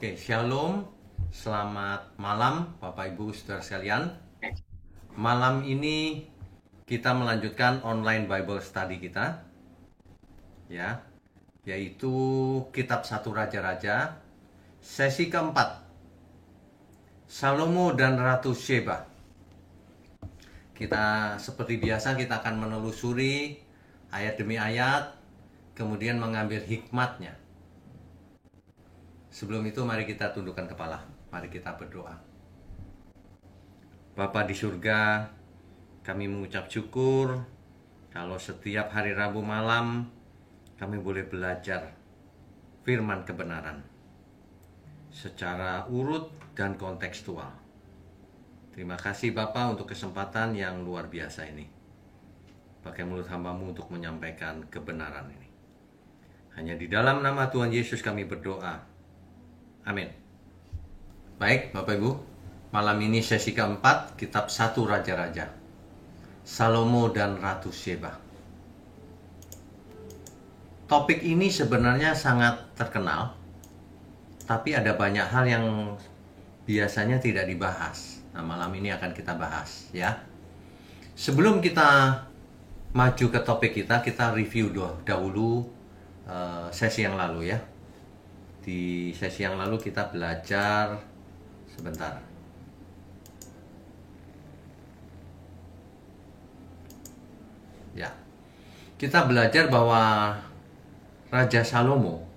Oke, Shalom. Selamat malam Bapak Ibu Saudara sekalian. Malam ini kita melanjutkan online Bible study kita, ya, yaitu Kitab 1 Raja-Raja, sesi keempat, Salomo dan Ratu Sheba. Kita seperti biasa kita akan menelusuri ayat demi ayat, kemudian mengambil hikmatnya. Sebelum itu mari kita tundukkan kepala, mari kita berdoa. Bapa di surga, kami mengucap syukur kalau setiap hari Rabu malam kami boleh belajar firman kebenaran secara urut dan kontekstual. Terima kasih Bapa untuk kesempatan yang luar biasa ini. Pakai mulut hamba-Mu untuk menyampaikan kebenaran ini. Hanya di dalam nama Tuhan Yesus kami berdoa. Amin. Baik Bapak Ibu, malam ini sesi keempat Kitab 1 Raja-Raja, Salomo dan Ratu Sheba. Topik ini sebenarnya sangat terkenal, tapi ada banyak hal yang biasanya tidak dibahas. Nah, malam ini akan kita bahas, ya. Sebelum kita maju ke topik kita review dahulu sesi yang lalu, ya. Di sesi yang lalu kita belajar sebentar. Ya. Kita belajar bahwa Raja Salomo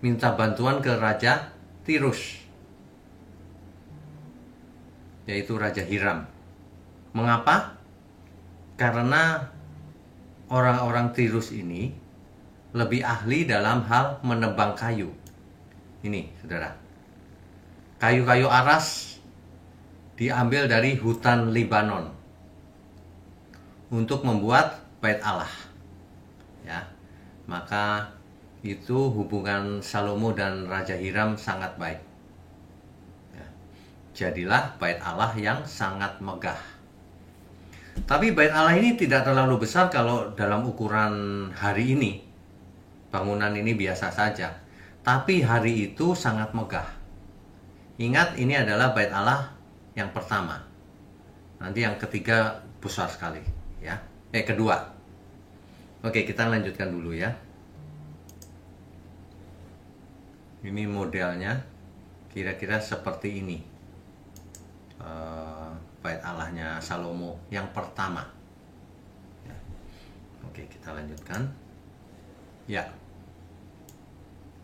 minta bantuan ke Raja Tirus, yaitu Raja Hiram. Mengapa? Karena orang-orang Tirus ini lebih ahli dalam hal menebang kayu. Ini, saudara. Kayu-kayu aras diambil dari hutan Libanon untuk membuat bait Allah. Ya. Maka itu hubungan Salomo dan Raja Hiram sangat baik. Ya. Jadilah bait Allah yang sangat megah. Tapi bait Allah ini tidak terlalu besar kalau dalam ukuran hari ini. Bangunan ini biasa saja, tapi hari itu sangat megah. Ingat, ini adalah bait Allah yang pertama. Nanti yang ketiga besar sekali, ya. Kedua. Oke, kita lanjutkan dulu ya. Ini modelnya kira-kira seperti ini. Bait Allahnya Salomo yang pertama. Ya. Oke, kita lanjutkan. Ya,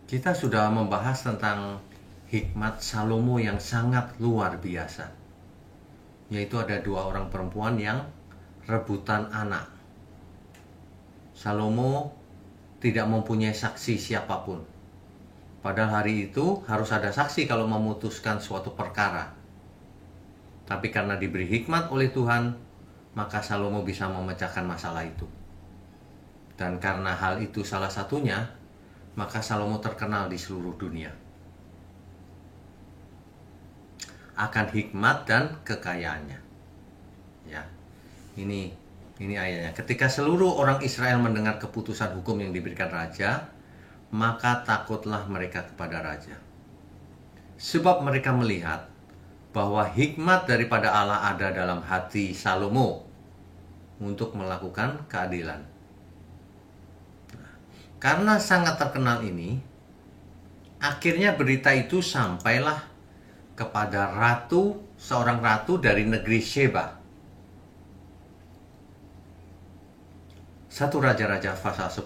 kita sudah membahas tentang hikmat Salomo yang sangat luar biasa. Yaitu ada dua orang perempuan yang rebutan anak. Salomo tidak mempunyai saksi siapapun. Padahal hari itu harus ada saksi kalau memutuskan suatu perkara. Tapi karena diberi hikmat oleh Tuhan, maka Salomo bisa memecahkan masalah itu. Dan karena hal itu salah satunya, maka Salomo terkenal di seluruh dunia akan hikmat dan kekayaannya. Ya, ini ayatnya. Ketika seluruh orang Israel mendengar keputusan hukum yang diberikan raja, maka takutlah mereka kepada raja. Sebab mereka melihat bahwa hikmat daripada Allah ada dalam hati Salomo untuk melakukan keadilan. Karena sangat terkenal ini, akhirnya berita itu sampailah kepada seorang ratu dari negeri Sheba. 1 Raja-Raja pasal 10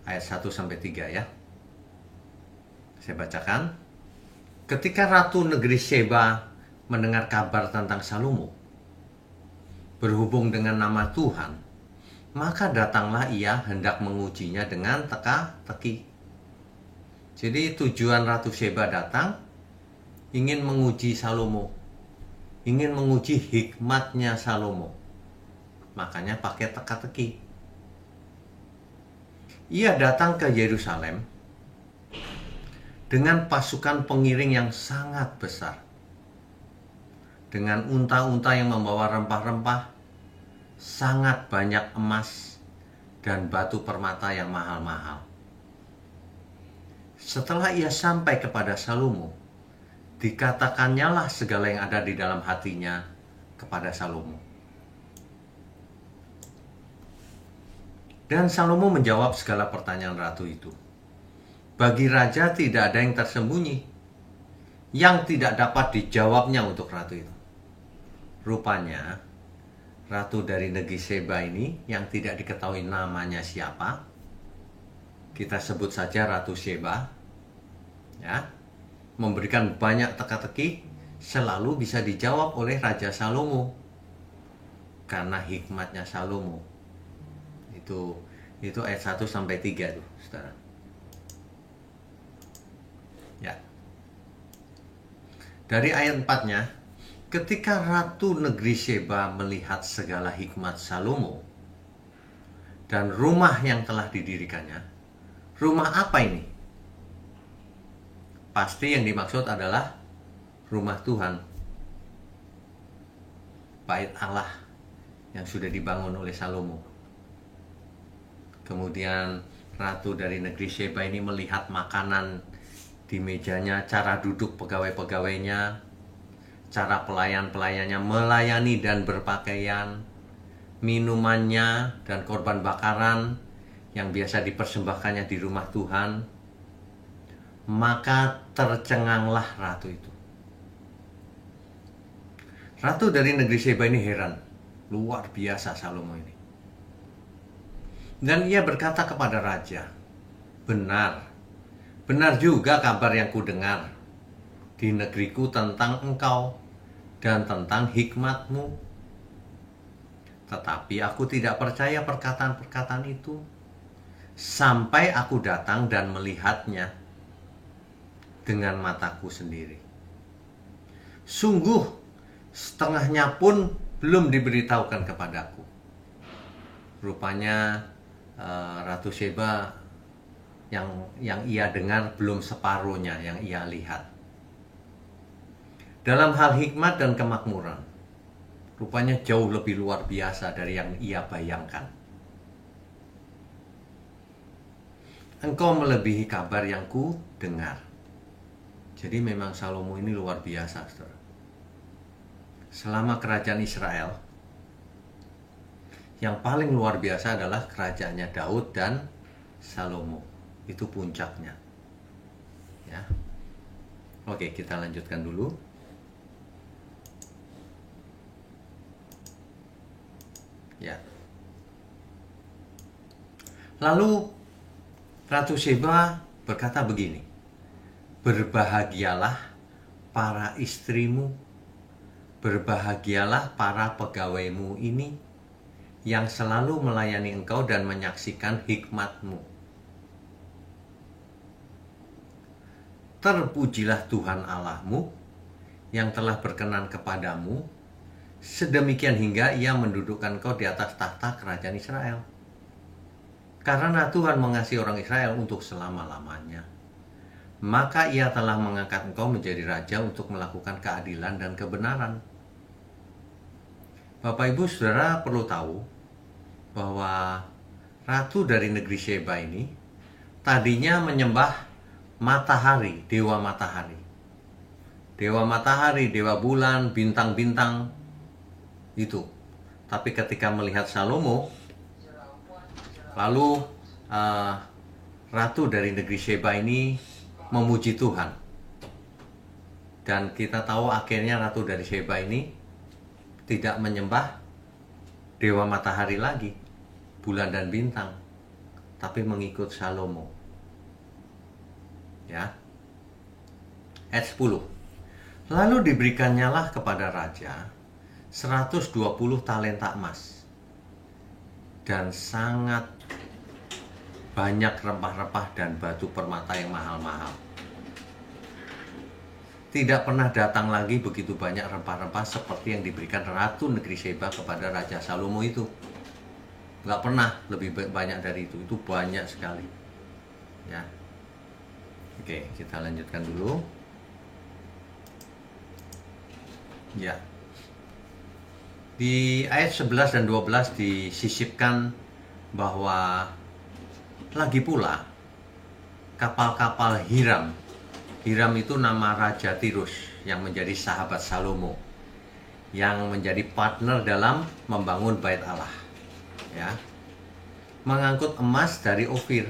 ayat 1-3 ya. Saya bacakan. Ketika ratu negeri Sheba mendengar kabar tentang Salomo berhubung dengan nama Tuhan, maka datanglah ia hendak mengujinya dengan teka-teki. Jadi tujuan Ratu Sheba datang ingin menguji Salomo, ingin menguji hikmatnya Salomo. Makanya pakai teka-teki. Ia datang ke Yerusalem dengan pasukan pengiring yang sangat besar, dengan unta-unta yang membawa rempah-rempah, sangat banyak emas dan batu permata yang mahal-mahal. Setelah ia sampai kepada Salomo, dikatakannya segala yang ada di dalam hatinya kepada Salomo. Dan Salomo menjawab segala pertanyaan ratu itu. Bagi raja tidak ada yang tersembunyi yang tidak dapat dijawabnya untuk ratu itu. Rupanya ratu dari negeri Seba ini yang tidak diketahui namanya siapa, kita sebut saja Ratu Seba, ya, memberikan banyak teka-teki, selalu bisa dijawab oleh Raja Salomo karena hikmatnya Salomo. Itu ayat 1 sampai 3 tuh, Saudara. Ya. Dari ayat 4-nya, ketika Ratu negeri Seba melihat segala hikmat Salomo dan rumah yang telah didirikannya, rumah apa ini? Pasti yang dimaksud adalah rumah Tuhan, bait Allah yang sudah dibangun oleh Salomo. Kemudian Ratu dari negeri Seba ini melihat makanan di mejanya, cara duduk pegawai-pegawainya, cara pelayan-pelayannya melayani dan berpakaian, minumannya dan korban bakaran yang biasa dipersembahkannya di rumah Tuhan. Maka tercenganglah ratu itu. Ratu dari negeri Seba ini heran, luar biasa Salomo ini. Dan ia berkata kepada raja, benar juga kabar yang kudengar di negeriku tentang engkau dan tentang hikmatmu. Tetapi aku tidak percaya perkataan-perkataan itu sampai aku datang dan melihatnya dengan mataku sendiri. Sungguh setengahnya pun belum diberitahukan kepadaku. Rupanya Ratu Seba yang ia dengar belum separuhnya yang ia lihat. Dalam hal hikmat dan kemakmuran, rupanya jauh lebih luar biasa dari yang ia bayangkan. Engkau melebihi kabar yang ku dengar. Jadi memang Salomo ini luar biasa, saudara. Selama kerajaan Israel, yang paling luar biasa adalah kerajaannya Daud dan Salomo. Itu puncaknya. Ya. Oke, kita lanjutkan dulu. Ya. Lalu Ratu Seba berkata begini, berbahagialah para istrimu, berbahagialah para pegawaimu ini yang selalu melayani engkau dan menyaksikan hikmatmu. Terpujilah Tuhan Allahmu yang telah berkenan kepadamu, sedemikian hingga ia mendudukkan engkau di atas tahta kerajaan Israel. Karena Tuhan mengasihi orang Israel untuk selama-lamanya, maka ia telah mengangkat engkau menjadi raja untuk melakukan keadilan dan kebenaran. Bapak Ibu Saudara perlu tahu bahwa Ratu dari negeri Seba ini tadinya menyembah matahari, dewa matahari. Dewa matahari, dewa bulan, bintang-bintang itu. Tapi ketika melihat Salomo, lalu Ratu dari negeri Seba ini memuji Tuhan. Dan kita tahu akhirnya Ratu dari Seba ini tidak menyembah dewa matahari lagi, bulan dan bintang, tapi mengikut Salomo. Ya. Ayat 10. Lalu diberikannya kepada raja 120 talenta emas dan sangat banyak rempah-rempah dan batu permata yang mahal-mahal. Tidak pernah datang lagi begitu banyak rempah-rempah seperti yang diberikan Ratu negeri Seba kepada Raja Salomo itu. Nggak pernah lebih banyak dari itu. Itu banyak sekali. Ya. Oke, kita lanjutkan dulu. Ya. Di ayat 11 dan 12 disisipkan bahwa lagi pula kapal-kapal Hiram. Hiram itu nama Raja Tirus yang menjadi sahabat Salomo, yang menjadi partner dalam membangun bait Allah. Ya, mengangkut emas dari Ofir,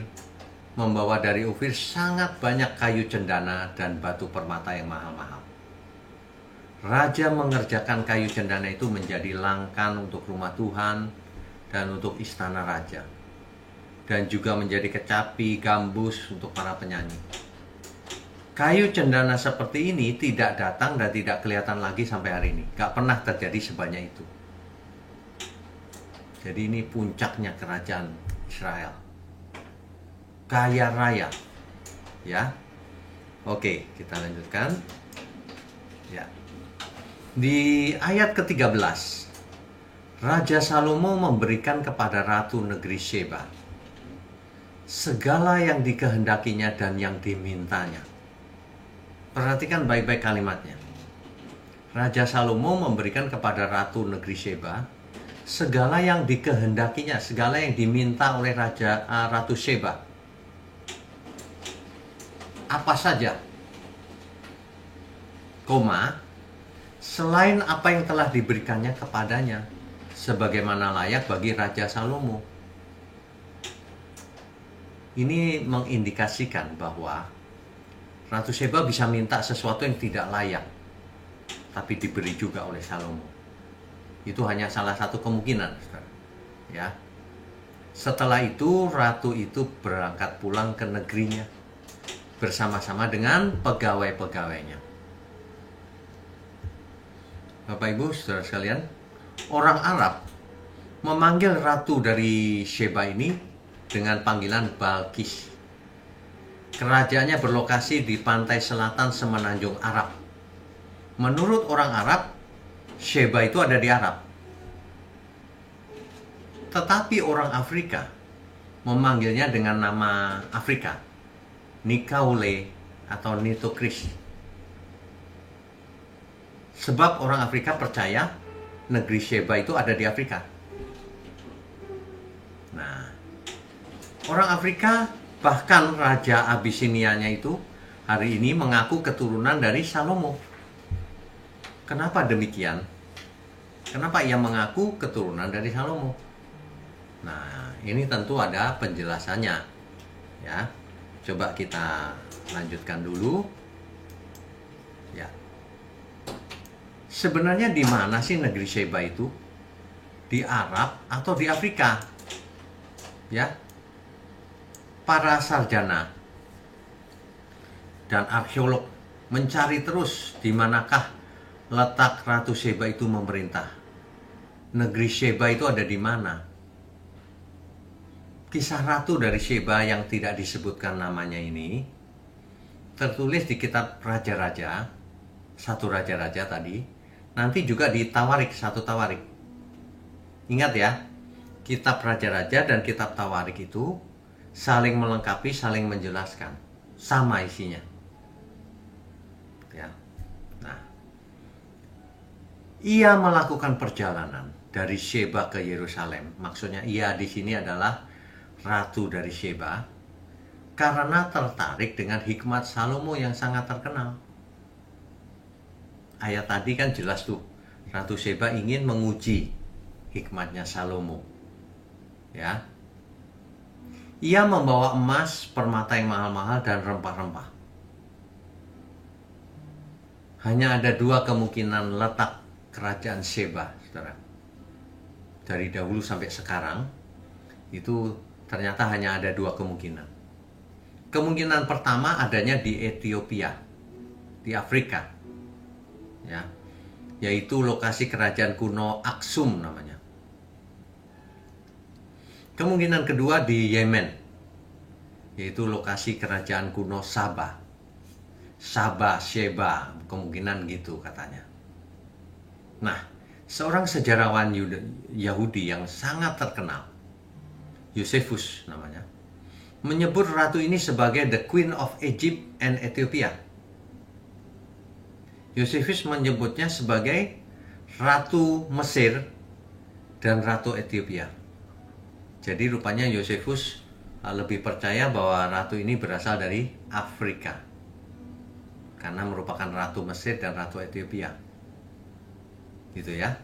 membawa dari Ofir sangat banyak kayu cendana dan batu permata yang mahal-mahal. Raja mengerjakan kayu cendana itu menjadi langkan untuk rumah Tuhan dan untuk istana raja, dan juga menjadi kecapi, gambus untuk para penyanyi. Kayu cendana seperti ini tidak datang dan tidak kelihatan lagi sampai hari ini. Gak pernah terjadi sebanyak itu. Jadi ini puncaknya kerajaan Israel. Kaya raya. Ya. Oke, kita lanjutkan. Ya. Di ayat ke-13, Raja Salomo memberikan kepada Ratu Negeri Sheba segala yang dikehendakinya dan yang dimintanya. Perhatikan baik-baik kalimatnya. Raja Salomo memberikan kepada Ratu Negeri Sheba segala yang dikehendakinya, segala yang diminta oleh Ratu Sheba. Apa saja? Selain apa yang telah diberikannya kepadanya, sebagaimana layak bagi Raja Salomo. Ini mengindikasikan bahwa Ratu Sheba bisa minta sesuatu yang tidak layak, tapi diberi juga oleh Salomo. Itu hanya salah satu kemungkinan, ya. Setelah itu, ratu itu berangkat pulang ke negerinya bersama-sama dengan pegawai-pegawainya. Bapak Ibu, saudara sekalian, orang Arab memanggil ratu dari Sheba ini dengan panggilan Balkis. Kerajaannya berlokasi di pantai selatan semenanjung Arab. Menurut orang Arab, Sheba itu ada di Arab. Tetapi orang Afrika memanggilnya dengan nama Afrika, Nikaule atau Nitokris. Sebab orang Afrika percaya negeri Sheba itu ada di Afrika. Nah, orang Afrika, bahkan Raja Abisinianya itu hari ini mengaku keturunan dari Salomo. Kenapa demikian? Kenapa ia mengaku keturunan dari Salomo? Nah, ini tentu ada penjelasannya. Ya, coba kita lanjutkan dulu. Ya. Sebenarnya di mana sih negeri Sheba itu? Di Arab atau di Afrika? Ya. Para sarjana dan arkeolog mencari terus di manakah letak Ratu Sheba itu memerintah. Negeri Sheba itu ada di mana? Kisah ratu dari Sheba yang tidak disebutkan namanya ini tertulis di kitab Raja-Raja, satu Raja-Raja tadi. Nanti juga di Tawarik, satu Tawarik. Ingat ya, kitab Raja-Raja dan kitab Tawarik itu saling melengkapi, saling menjelaskan. Sama isinya. Ya. Nah, ia melakukan perjalanan dari Sheba ke Yerusalem. Maksudnya ia di sini adalah ratu dari Sheba karena tertarik dengan hikmat Salomo yang sangat terkenal. Ayat tadi kan jelas tuh, Ratu Sheba ingin menguji hikmatnya Salomo. Ya. Ia membawa emas, permata yang mahal-mahal dan rempah-rempah. Hanya ada dua kemungkinan letak kerajaan Sheba, saudara. Dari dahulu sampai sekarang, itu ternyata hanya ada dua kemungkinan. Kemungkinan pertama adanya di Ethiopia, di Afrika. Ya, yaitu lokasi kerajaan kuno Aksum namanya. Kemungkinan kedua di Yemen, yaitu lokasi kerajaan kuno Sabah. Sabah, Sheba, kemungkinan gitu katanya. Nah, seorang sejarawan Yahudi yang sangat terkenal, Josephus namanya, menyebut ratu ini sebagai the Queen of Egypt and Ethiopia. Josephus menyebutnya sebagai Ratu Mesir dan Ratu Ethiopia. Jadi rupanya Josephus lebih percaya bahwa ratu ini berasal dari Afrika, karena merupakan ratu Mesir dan ratu Ethiopia. Gitu ya.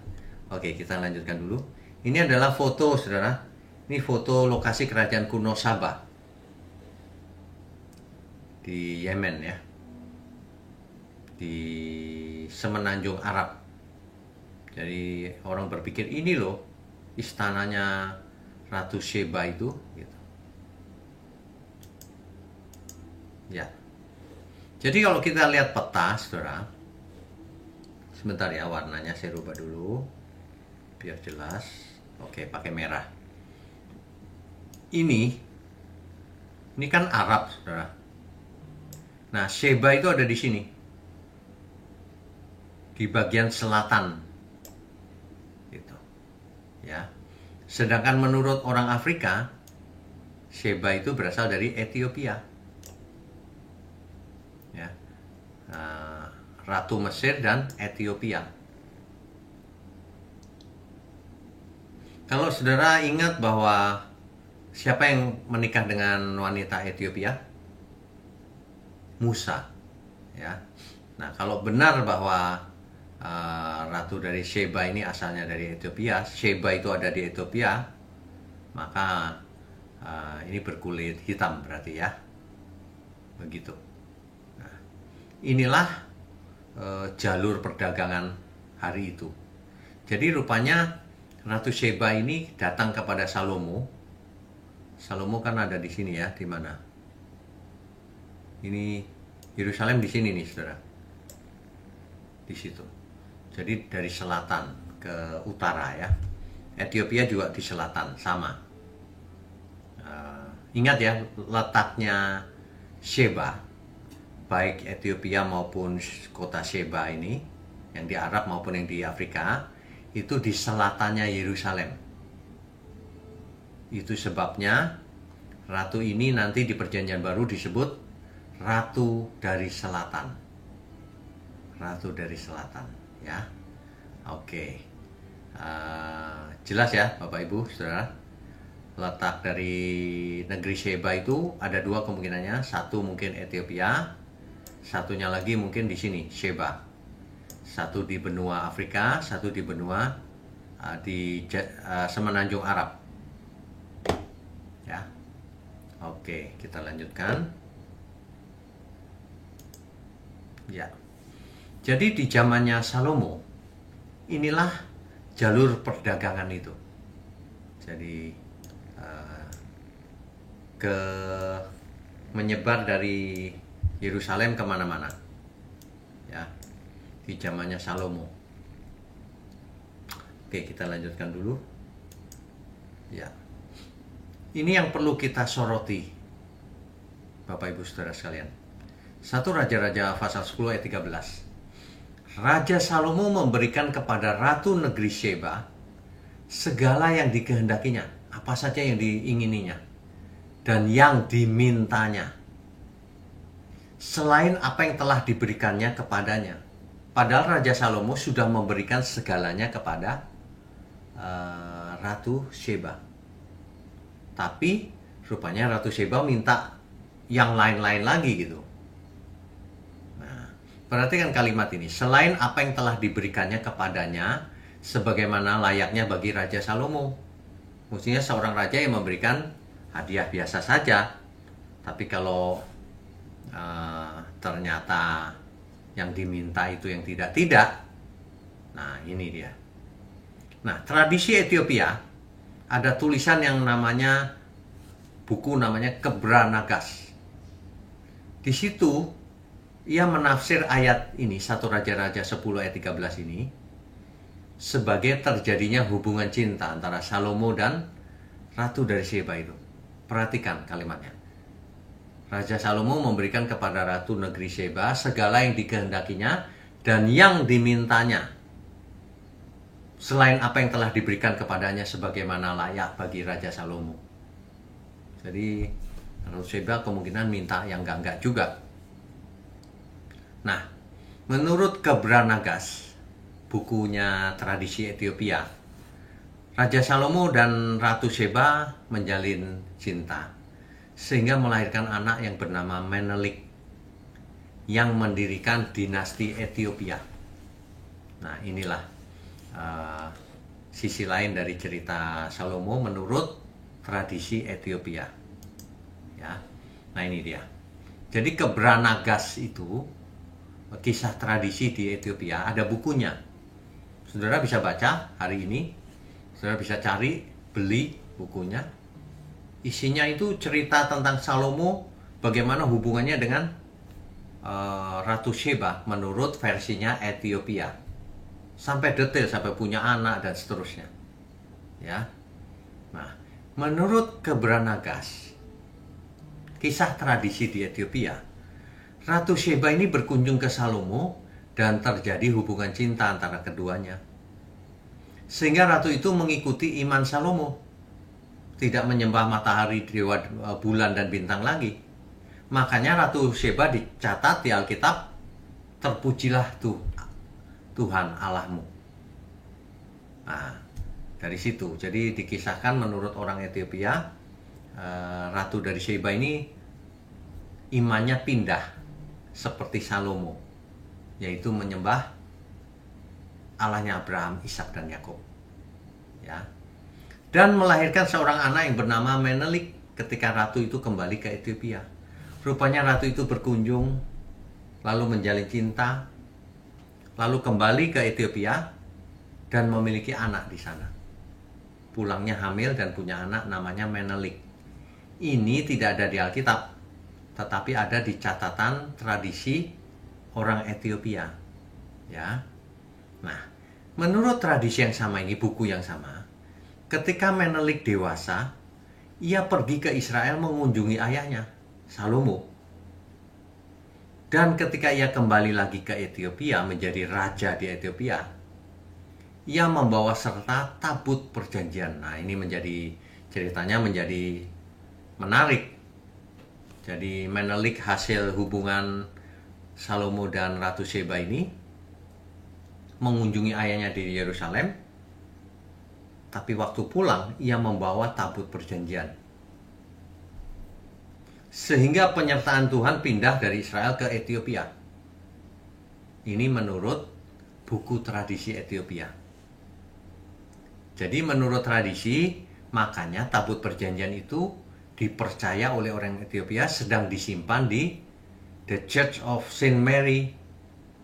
Oke, kita lanjutkan dulu. Ini adalah foto, saudara. Ini foto lokasi kerajaan kuno Sabah di Yemen ya, di semenanjung Arab. Jadi orang berpikir ini loh istananya Ratu Sheba itu gitu. Ya. Jadi kalau kita lihat peta, saudara, sebentar ya, warnanya saya rubah dulu biar jelas. Oke, pakai merah. Ini kan Arab, saudara. Nah, Sheba itu ada di sini, di bagian selatan, gitu, ya. Sedangkan menurut orang Afrika, Sheba itu berasal dari Ethiopia, ya. Ratu Mesir dan Ethiopia. Kalau saudara ingat bahwa siapa yang menikah dengan wanita Ethiopia? Musa, ya. Nah, kalau benar bahwa ratu dari Sheba ini asalnya dari Ethiopia, Sheba itu ada di Ethiopia, maka ini berkulit hitam berarti ya, begitu. Nah, inilah jalur perdagangan hari itu. Jadi rupanya Ratu Sheba ini datang kepada Salomo. Salomo kan ada di sini ya, di mana? Ini Yerusalem di sini nih, saudara. Di situ. Jadi dari selatan ke utara ya. Ethiopia juga di selatan, sama. Ingat ya, letaknya Sheba, baik Ethiopia maupun kota Sheba ini, yang di Arab maupun yang di Afrika, itu di selatannya Yerusalem. Itu sebabnya ratu ini nanti di Perjanjian Baru disebut Ratu dari Selatan. Ratu dari Selatan, ya. Oke. Jelas ya, Bapak Ibu, saudara. Letak dari negeri Sheba itu ada dua kemungkinannya. Satu mungkin Ethiopia, satunya lagi mungkin di sini, Sheba. Satu di benua Afrika, satu di benua di semenanjung Arab. Ya. Oke, kita lanjutkan. Ya. Jadi di zamannya Salomo, inilah jalur perdagangan itu. Jadi menyebar dari Yerusalem kemana-mana, ya, di zamannya Salomo. Oke, kita lanjutkan dulu. Ya, ini yang perlu kita soroti, Bapak Ibu Saudara sekalian. 1 Raja-Raja pasal 10 ayat 13. Raja Salomo memberikan kepada ratu negeri Sheba segala yang dikehendakinya, apa saja yang diingininya dan yang dimintanya, selain apa yang telah diberikannya kepadanya. Padahal Raja Salomo sudah memberikan segalanya kepada Ratu Sheba. Tapi rupanya Ratu Sheba minta yang lain-lain lagi gitu. Perhatikan kalimat ini, selain apa yang telah diberikannya kepadanya, sebagaimana layaknya bagi Raja Salomo. Mestinya seorang raja yang memberikan hadiah biasa saja. Tapi kalau ternyata yang diminta itu yang tidak-tidak, nah ini dia. Nah, tradisi Ethiopia ada tulisan yang namanya, buku namanya Kebra Nagas. Di situ ia menafsir ayat ini, 1 Raja-Raja 10 ayat 13 ini, sebagai terjadinya hubungan cinta antara Salomo dan Ratu dari Sheba itu. Perhatikan kalimatnya. Raja Salomo memberikan kepada Ratu negeri Sheba segala yang dikehendakinya dan yang dimintanya, selain apa yang telah diberikan kepadanya sebagaimana layak bagi Raja Salomo. Jadi Ratu Sheba kemungkinan minta yang enggak juga. Nah, menurut Kebra Nagas, bukunya tradisi Ethiopia, Raja Salomo dan Ratu Sheba menjalin cinta. sehingga melahirkan anak yang bernama Menelik yang mendirikan dinasti Ethiopia. Nah, inilah sisi lain dari cerita Salomo menurut tradisi Ethiopia. Ya. Nah, ini dia. Jadi Kebranagas itu kisah tradisi di Ethiopia, ada bukunya. Saudara bisa baca hari ini. Saudara bisa cari, beli bukunya. Isinya itu cerita tentang Salomo, bagaimana hubungannya dengan Ratu Sheba menurut versinya Ethiopia. Sampai detail, sampai punya anak dan seterusnya. Ya. Nah, menurut Kebranagas, kisah tradisi di Ethiopia, Ratu Sheba ini berkunjung ke Salomo dan terjadi hubungan cinta antara keduanya. Sehingga ratu itu mengikuti iman Salomo, tidak menyembah matahari, dewa, bulan, dan bintang lagi. Makanya Ratu Sheba dicatat di Alkitab, terpujilah Tuhan Allahmu. Nah, dari situ. Jadi dikisahkan menurut orang Ethiopia, Ratu dari Sheba ini imannya pindah seperti Salomo, yaitu menyembah Allahnya Abraham, Ishak, dan Yakub. Ya. Dan melahirkan seorang anak yang bernama Menelik ketika ratu itu kembali ke Ethiopia. Rupanya ratu itu berkunjung, lalu menjalin cinta, lalu kembali ke Ethiopia dan memiliki anak di sana. Pulangnya hamil dan punya anak namanya Menelik. Ini tidak ada di Alkitab, tetapi ada di catatan tradisi orang Ethiopia. Ya. Nah, menurut tradisi yang sama ini, buku yang sama, ketika Menelik dewasa, ia pergi ke Israel mengunjungi ayahnya, Salomo. Dan ketika ia kembali lagi ke Ethiopia, menjadi raja di Ethiopia, ia membawa serta tabut perjanjian. Nah, ini ceritanya menjadi menarik. Jadi Menelik hasil hubungan Salomo dan Ratu Sheba ini mengunjungi ayahnya di Yerusalem, tapi waktu pulang ia membawa tabut perjanjian. Sehingga penyertaan Tuhan pindah dari Israel ke Ethiopia. Ini menurut buku tradisi Ethiopia. Jadi menurut tradisi, makanya tabut perjanjian itu dipercaya oleh orang Ethiopia sedang disimpan di The Church of Saint Mary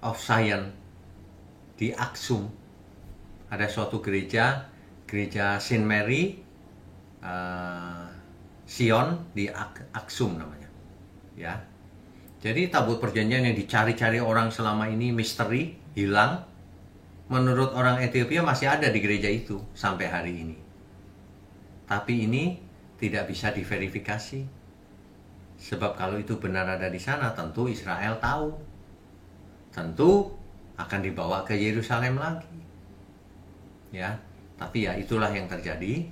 of Zion di Aksum. Ada suatu gereja Saint Mary Sion di Aksum namanya. Ya. Jadi tabut perjanjian yang dicari-cari orang selama ini misteri, hilang. Menurut orang Ethiopia masih ada di gereja itu sampai hari ini. Tapi ini tidak bisa diverifikasi. Sebab kalau itu benar ada di sana, tentu Israel tahu. Tentu akan dibawa ke Yerusalem lagi. Ya, tapi ya itulah yang terjadi.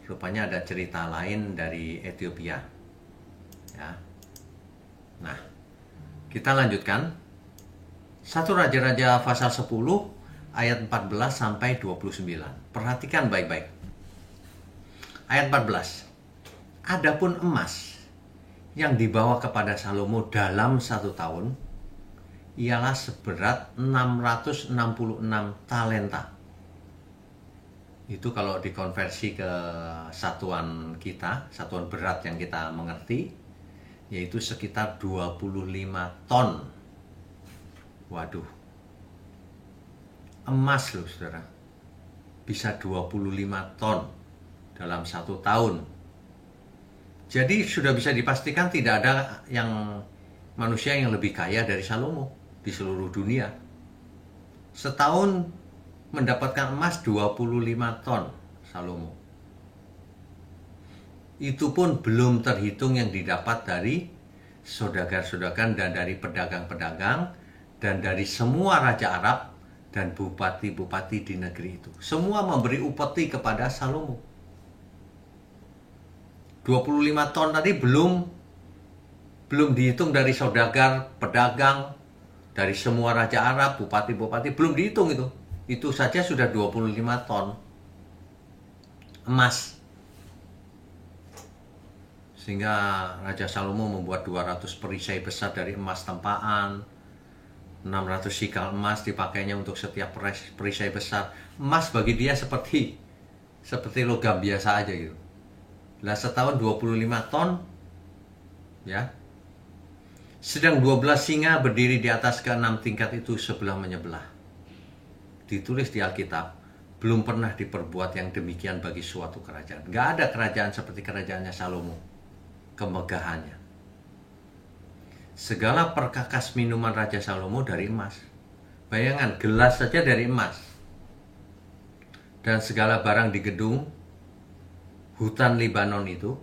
Rupanya ada cerita lain dari Ethiopia. Ya. Nah, kita lanjutkan. 1 Raja-Raja pasal 10 ayat 14 sampai 29. Perhatikan baik-baik. Ayat 14. Adapun emas yang dibawa kepada Salomo dalam 1 tahun ialah seberat 666 talenta. Itu kalau dikonversi ke satuan kita, satuan berat yang kita mengerti, yaitu sekitar 25 ton. Waduh. Emas loh saudara. Bisa 25 ton dalam 1 tahun. Jadi sudah bisa dipastikan tidak ada manusia yang lebih kaya dari Salomo di seluruh dunia. Setahun mendapatkan emas 25 ton Salomo. Itu pun belum terhitung yang didapat dari saudagar-saudagar dan dari pedagang-pedagang dan dari semua raja Arab dan bupati-bupati di negeri itu. Semua memberi upeti kepada Salomo. 25 ton tadi belum dihitung dari saudagar, pedagang, dari semua raja Arab, bupati-bupati, belum dihitung itu. Itu saja sudah 25 ton emas. Sehingga Raja Salomo membuat 200 perisai besar dari emas tempaan, 600 sikal emas dipakainya untuk setiap perisai besar. Emas bagi dia seperti logam biasa aja gitu. Lah setahun 25 ton, ya. Sedang 12 singa berdiri di atas ke-6 tingkat itu sebelah menyebelah. Ditulis di Alkitab, belum pernah diperbuat yang demikian bagi suatu kerajaan. Gak ada kerajaan seperti kerajaannya Salomo. Kemegahannya. Segala perkakas minuman Raja Salomo dari emas. Bayangan, gelas saja dari emas. Dan segala barang di gedung hutan Libanon itu,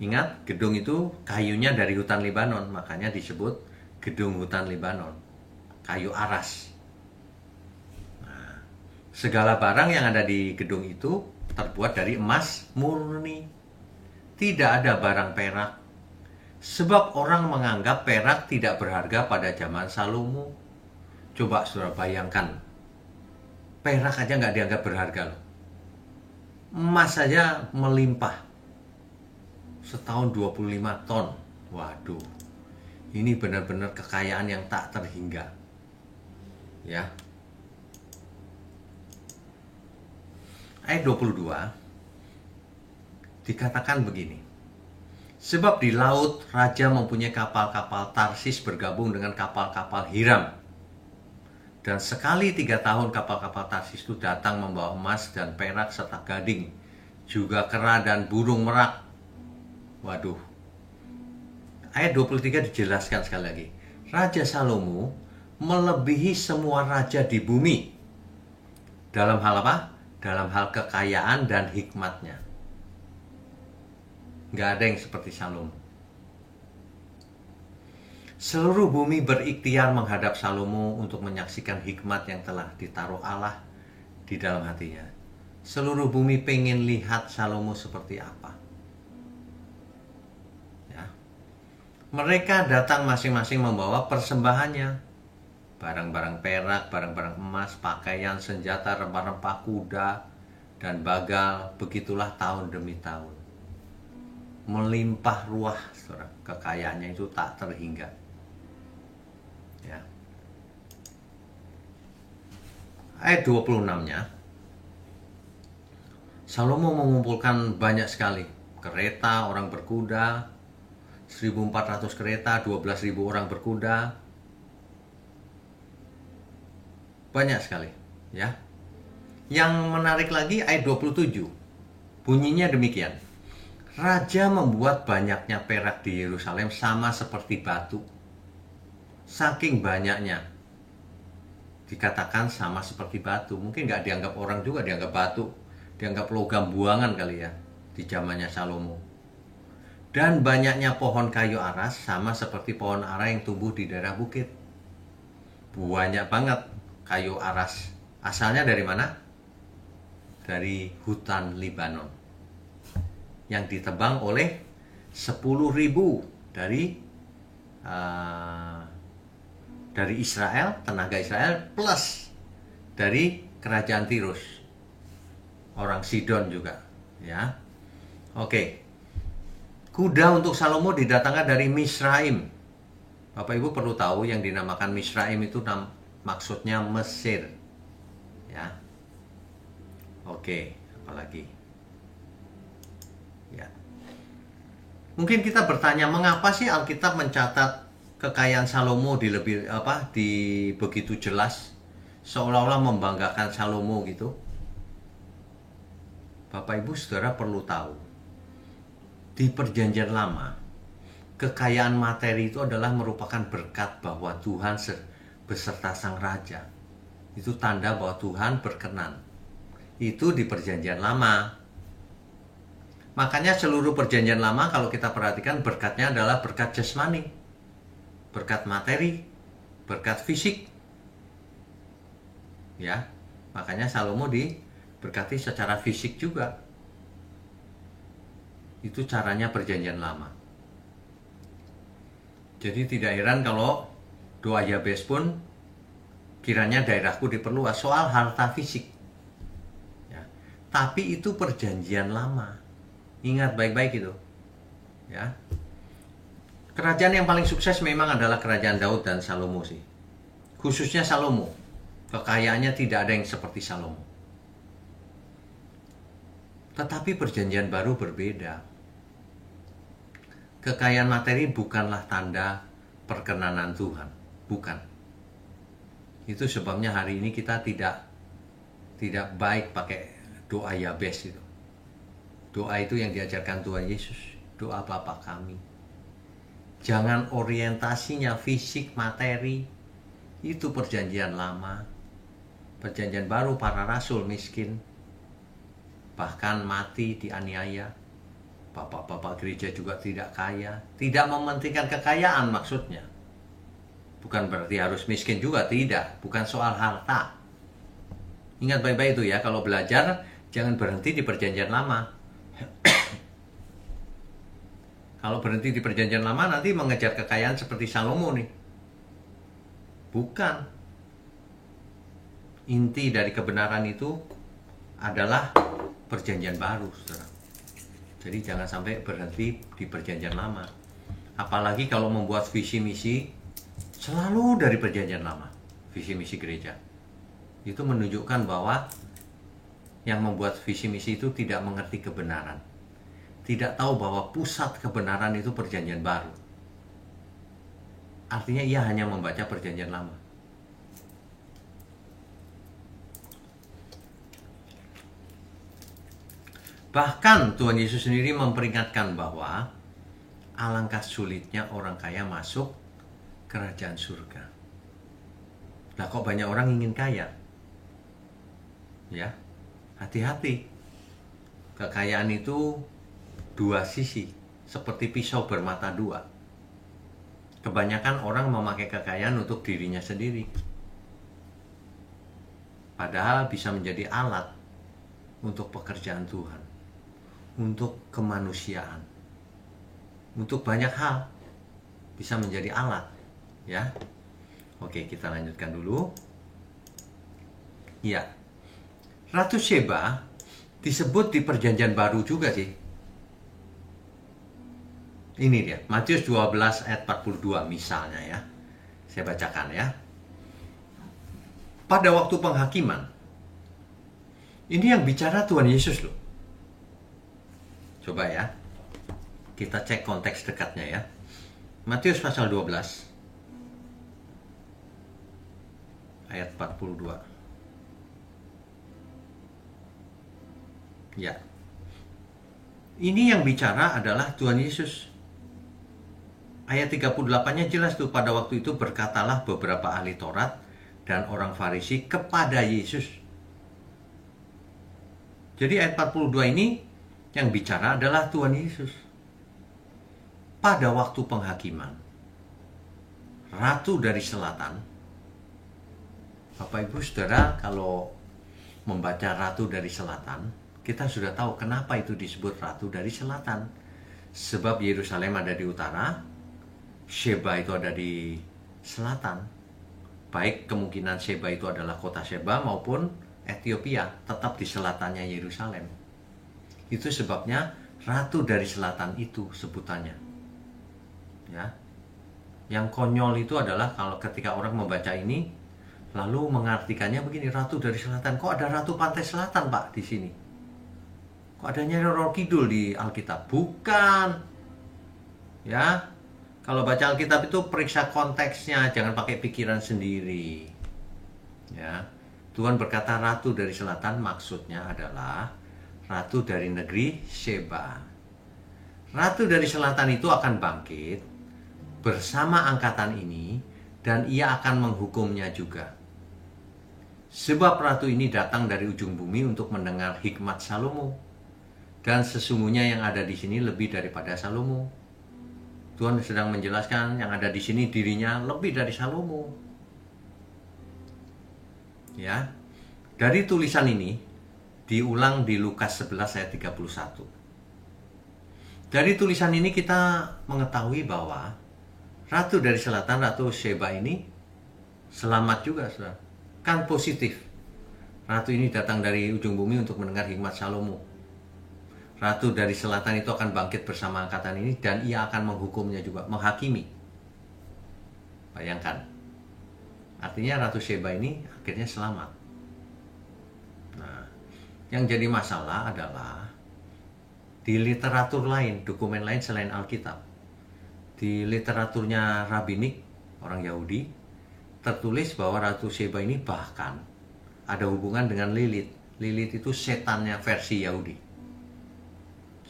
ingat, gedung itu kayunya dari hutan Libanon, makanya disebut gedung hutan Libanon, kayu aras. Nah, segala barang yang ada di gedung itu terbuat dari emas murni. Tidak ada barang perak, sebab orang menganggap perak tidak berharga pada zaman Salomo. Coba saudara bayangkan, perak aja nggak dianggap berharga loh. Emas saja melimpah. Setahun 25 ton. Waduh. Ini benar-benar kekayaan yang tak terhingga. Ya. Ayat 22 dikatakan begini. Sebab di laut raja mempunyai kapal-kapal Tarsis bergabung dengan kapal-kapal Hiram. Dan sekali 3 tahun kapal-kapal Tarsis itu datang membawa emas dan perak serta gading, juga kera dan burung merak. Waduh. Ayat 23 dijelaskan sekali lagi. Raja Salomo melebihi semua raja di bumi. Dalam hal apa? Dalam hal kekayaan dan hikmatnya. Nggak ada yang seperti Salomo. Seluruh bumi berikhtiar menghadap Salomo untuk menyaksikan hikmat yang telah ditaruh Allah di dalam hatinya. Seluruh bumi pengen lihat Salomo seperti apa. Ya. Mereka datang masing-masing membawa persembahannya. Barang-barang perak, barang-barang emas, pakaian, senjata, rempah-rempah, kuda, dan bagal. Begitulah tahun demi tahun. Melimpah ruah, saudara. Kekayaannya itu tak terhingga. Ya. Ayat 26-nya, Salomo mengumpulkan banyak sekali kereta, orang berkuda, 1.400 kereta, 12.000 orang berkuda. Banyak sekali, ya. Yang menarik lagi ayat 27. Bunyinya demikian. Raja membuat banyaknya perak di Yerusalem sama seperti batu. Saking banyaknya, dikatakan sama seperti batu. Mungkin nggak dianggap orang juga, dianggap batu, dianggap logam buangan kali ya di zamannya Salomo. Dan banyaknya pohon kayu aras sama seperti pohon ara yang tumbuh di daerah bukit. Banyak banget kayu aras. Asalnya dari mana? Dari hutan Libanon yang ditebang oleh 10.000 dari Israel, tenaga Israel, plus dari kerajaan Tirus, orang Sidon juga, ya. Oke. Kuda untuk Salomo didatangkan dari Misraim. Bapak Ibu perlu tahu yang dinamakan Misraim itu maksudnya Mesir, ya. Oke, apalagi? Ya. Mungkin kita bertanya, mengapa sih Alkitab mencatat kekayaan Salomo di begitu jelas, seolah-olah membanggakan Salomo gitu? Bapak Ibu Saudara perlu tahu, di Perjanjian Lama, kekayaan materi itu adalah merupakan berkat bahwa Tuhan beserta sang raja. Itu tanda bahwa Tuhan berkenan. Itu di Perjanjian Lama. Makanya seluruh Perjanjian Lama kalau kita perhatikan berkatnya adalah berkat jasmani, berkat materi, berkat fisik. Ya, makanya Salomo diberkati secara fisik juga. Itu caranya Perjanjian Lama. Jadi tidak heran kalau doa Yabes pun kiranya daerahku diperluas soal harta fisik. Ya. Tapi itu Perjanjian Lama. Ingat baik-baik itu. Ya. Kerajaan yang paling sukses memang adalah kerajaan Daud dan Salomo sih. Khususnya Salomo. Kekayaannya tidak ada yang seperti Salomo. Tetapi perjanjian baru berbeda. Kekayaan materi bukanlah tanda perkenanan Tuhan. Bukan. Itu sebabnya hari ini kita tidak baik pakai doa Yabes itu. Doa itu yang diajarkan Tuhan Yesus. Doa Bapa kami. Jangan orientasinya fisik, materi. Itu perjanjian lama. Perjanjian baru para rasul miskin. Bahkan mati dianiaya. Bapak-bapak gereja juga tidak kaya. Tidak mementingkan kekayaan maksudnya. Bukan berarti harus miskin juga, tidak. Bukan soal harta. Ingat baik-baik itu ya, kalau belajar jangan berhenti di perjanjian lama. Kalau berhenti di perjanjian lama nanti mengejar kekayaan seperti Salomo nih. Bukan. Inti dari kebenaran itu adalah perjanjian baru, saudara. Jadi jangan sampai berhenti di perjanjian lama. Apalagi kalau membuat visi misi selalu dari perjanjian lama. Visi misi gereja. Itu menunjukkan bahwa yang membuat visi misi itu tidak mengerti kebenaran. Tidak tahu bahwa pusat kebenaran itu perjanjian baru. Artinya ia hanya membaca perjanjian lama. Bahkan Tuhan Yesus sendiri memperingatkan bahwa alangkah sulitnya orang kaya masuk kerajaan surga. Nah, kok banyak orang ingin kaya? Ya, hati-hati. Kekayaan itu dua sisi, seperti pisau bermata dua. Kebanyakan orang memakai kekayaan untuk dirinya sendiri. Padahal bisa menjadi alat untuk pekerjaan Tuhan, untuk kemanusiaan, untuk banyak hal bisa menjadi alat, ya. Oke, kita lanjutkan dulu. Ya, Ratu Sheba disebut di perjanjian baru juga sih. Ini dia, Matius 12 ayat 42 misalnya ya. Saya bacakan ya. Pada waktu penghakiman, ini yang bicara Tuhan Yesus loh. Coba ya, kita cek konteks dekatnya ya. Matius pasal 12 ayat 42. Ya. Ini yang bicara adalah Tuhan Yesus. Ayat 38-nya jelas tuh, pada waktu itu berkatalah beberapa ahli Taurat dan orang Farisi kepada Yesus. Jadi ayat 42 ini yang bicara adalah Tuhan Yesus. Pada waktu penghakiman, Ratu dari Selatan. Bapak Ibu Saudara, kalau membaca Ratu dari Selatan, kita sudah tahu kenapa itu disebut Ratu dari Selatan. Sebab Yerusalem ada di utara, Sheba itu ada di selatan. Baik kemungkinan Sheba itu adalah kota Sheba maupun Ethiopia, tetap di selatannya Yerusalem. Itu sebabnya Ratu dari Selatan itu sebutannya. Ya. Yang konyol itu adalah kalau ketika orang membaca ini lalu mengartikannya begini, Ratu dari Selatan. Kok ada Ratu Pantai Selatan, Pak, di sini? Kok adanya Roro Kidul di Alkitab? Bukan. Ya. Kalau baca Alkitab itu periksa konteksnya, jangan pakai pikiran sendiri. Ya. Tuhan berkata Ratu dari Selatan maksudnya adalah Ratu dari negeri Sheba. Ratu dari Selatan itu akan bangkit bersama angkatan ini dan ia akan menghukumnya juga. Sebab Ratu ini datang dari ujung bumi untuk mendengar hikmat Salomo. Dan sesungguhnya yang ada di sini lebih daripada Salomo. Tuhan sedang menjelaskan yang ada di sini dirinya lebih dari Salomo. Ya. Dari tulisan ini diulang di Lukas 11 ayat 31. Dari tulisan ini kita mengetahui bahwa Ratu dari Selatan, Ratu Sheba ini selamat juga, saudara. Kan positif. Ratu ini datang dari ujung bumi untuk mendengar hikmat Salomo. Ratu dari selatan itu akan bangkit bersama angkatan ini dan ia akan menghukumnya juga, menghakimi. Bayangkan. Artinya Ratu Sheba ini akhirnya selamat. Nah, yang jadi masalah adalah di literatur lain, dokumen lain selain Alkitab. Di literaturnya Rabinik, orang Yahudi, tertulis bahwa Ratu Sheba ini bahkan ada hubungan dengan Lilith. Lilith itu setannya versi Yahudi.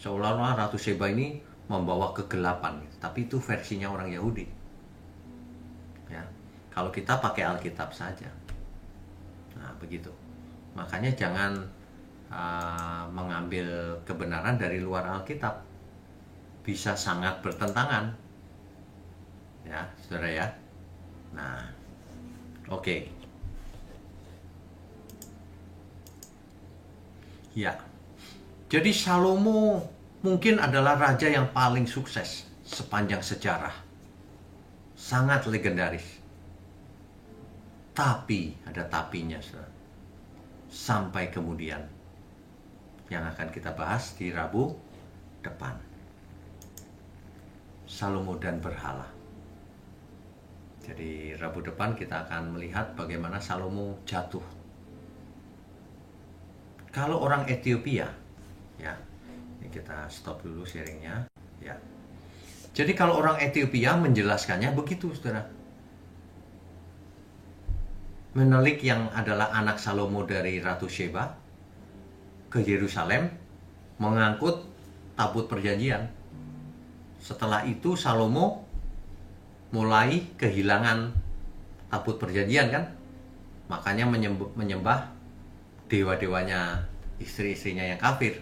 Seolah-olah Ratu Sheba ini membawa kegelapan, tapi itu versinya orang Yahudi. Ya, kalau kita pakai Alkitab saja. Nah, begitu. Makanya jangan mengambil kebenaran dari luar Alkitab. Bisa sangat bertentangan. Ya, saudara ya. Nah, oke. Ya. Jadi Salomo mungkin adalah raja yang paling sukses sepanjang sejarah. Sangat legendaris. Tapi, ada tapinya, saudara. Sampai kemudian yang akan kita bahas di Rabu depan. Salomo dan berhala. Jadi Rabu depan kita akan melihat bagaimana Salomo jatuh. Kalau orang Ethiopia, ya, ini kita stop dulu sharingnya, ya. Jadi kalau orang Ethiopia menjelaskannya begitu, saudara. Menelik yang adalah anak Salomo dari Ratu Sheba ke Yerusalem mengangkut tabut perjanjian. Setelah itu Salomo mulai kehilangan tabut perjanjian kan? Makanya menyembah dewa-dewanya istri-istrinya yang kafir.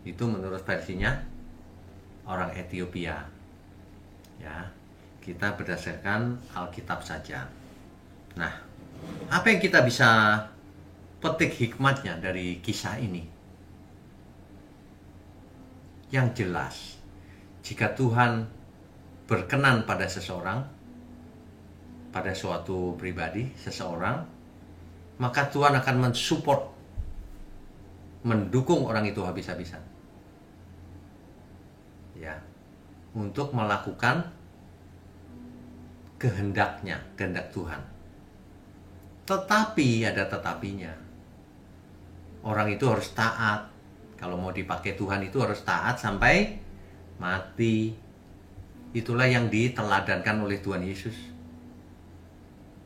Itu menurut versinya orang Ethiopia. Ya, kita berdasarkan Alkitab saja. Nah, apa yang kita bisa petik hikmatnya dari kisah ini? Yang jelas, jika Tuhan berkenan pada seseorang, pada suatu pribadi, seseorang, maka Tuhan akan mensupport, mendukung orang itu habis-habisan. Ya, untuk melakukan kehendaknya, kehendak Tuhan. Tetapi ada tetapinya. Orang itu harus taat. Kalau mau dipakai Tuhan itu harus taat sampai mati. Itulah yang diteladankan oleh Tuhan Yesus.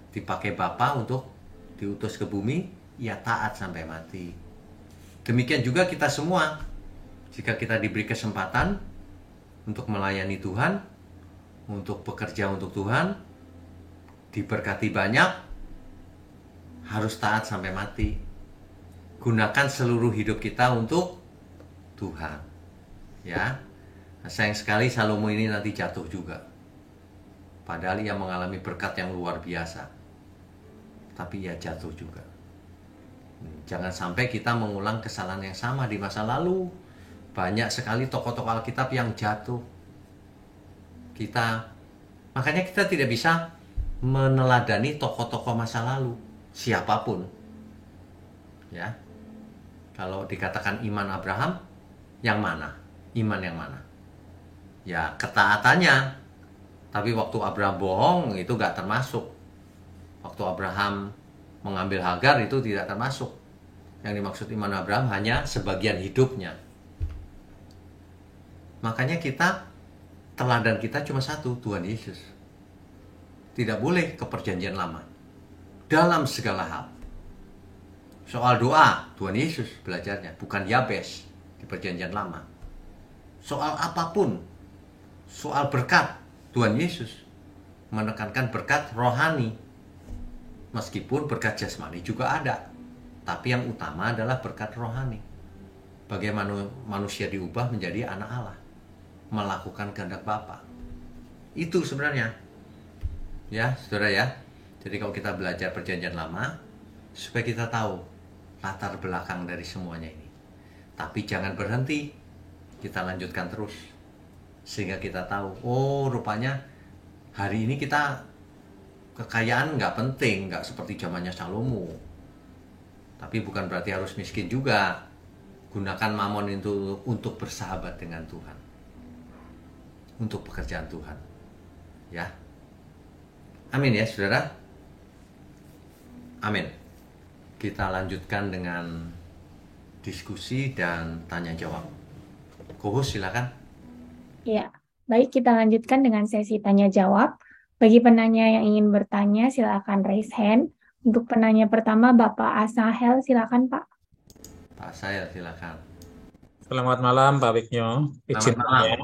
Dipakai Bapa untuk diutus ke bumi, ia taat sampai mati. Demikian juga kita semua. Jika kita diberi kesempatan untuk melayani Tuhan, untuk bekerja untuk Tuhan, diberkati banyak, harus taat sampai mati. Gunakan seluruh hidup kita untuk Tuhan. Ya. Sayang sekali Salomo ini nanti jatuh juga. Padahal ia mengalami berkat yang luar biasa. Tapi ia jatuh juga. Jangan sampai kita mengulang kesalahan yang sama di masa lalu. Banyak sekali tokoh-tokoh Alkitab yang jatuh. Makanya kita tidak bisa meneladani tokoh-tokoh masa lalu. Siapapun. Ya. Kalau dikatakan iman Abraham, yang mana? Iman yang mana? Ya, ketaatannya. Tapi waktu Abraham bohong itu gak termasuk. Waktu Abraham mengambil Hagar itu tidak termasuk. Yang dimaksud iman Abraham hanya sebagian hidupnya. Makanya teladan kita cuma satu, Tuhan Yesus. Tidak boleh ke perjanjian lama. Dalam segala hal. Soal doa, Tuhan Yesus belajarnya, bukan Yabes di perjanjian lama. Soal apapun, soal berkat, Tuhan Yesus menekankan berkat rohani. Meskipun berkat jasmani juga ada, tapi yang utama adalah berkat rohani. Bagaimana manusia diubah menjadi anak Allah, melakukan kehendak Bapa. Itu sebenarnya. Ya, saudara ya. Jadi kalau kita belajar perjanjian lama, supaya kita tahu latar belakang dari semuanya ini. Tapi jangan berhenti, kita lanjutkan terus. Sehingga kita tahu, oh rupanya hari ini kita kekayaan nggak penting, nggak seperti zamannya Salomo. Tapi bukan berarti harus miskin juga. Gunakan mamon itu untuk bersahabat dengan Tuhan, untuk pekerjaan Tuhan. Ya. Amin ya, Saudara. Amin. Kita lanjutkan dengan diskusi dan tanya jawab. Kohus silakan. Ya, baik kita lanjutkan dengan sesi tanya jawab. Bagi penanya yang ingin bertanya, silakan raise hand. Untuk penanya pertama, Bapak Asahel, silakan Pak. Pak Sail silakan. Selamat malam Pak Wiknyo. Selamat Izin malam. tanya.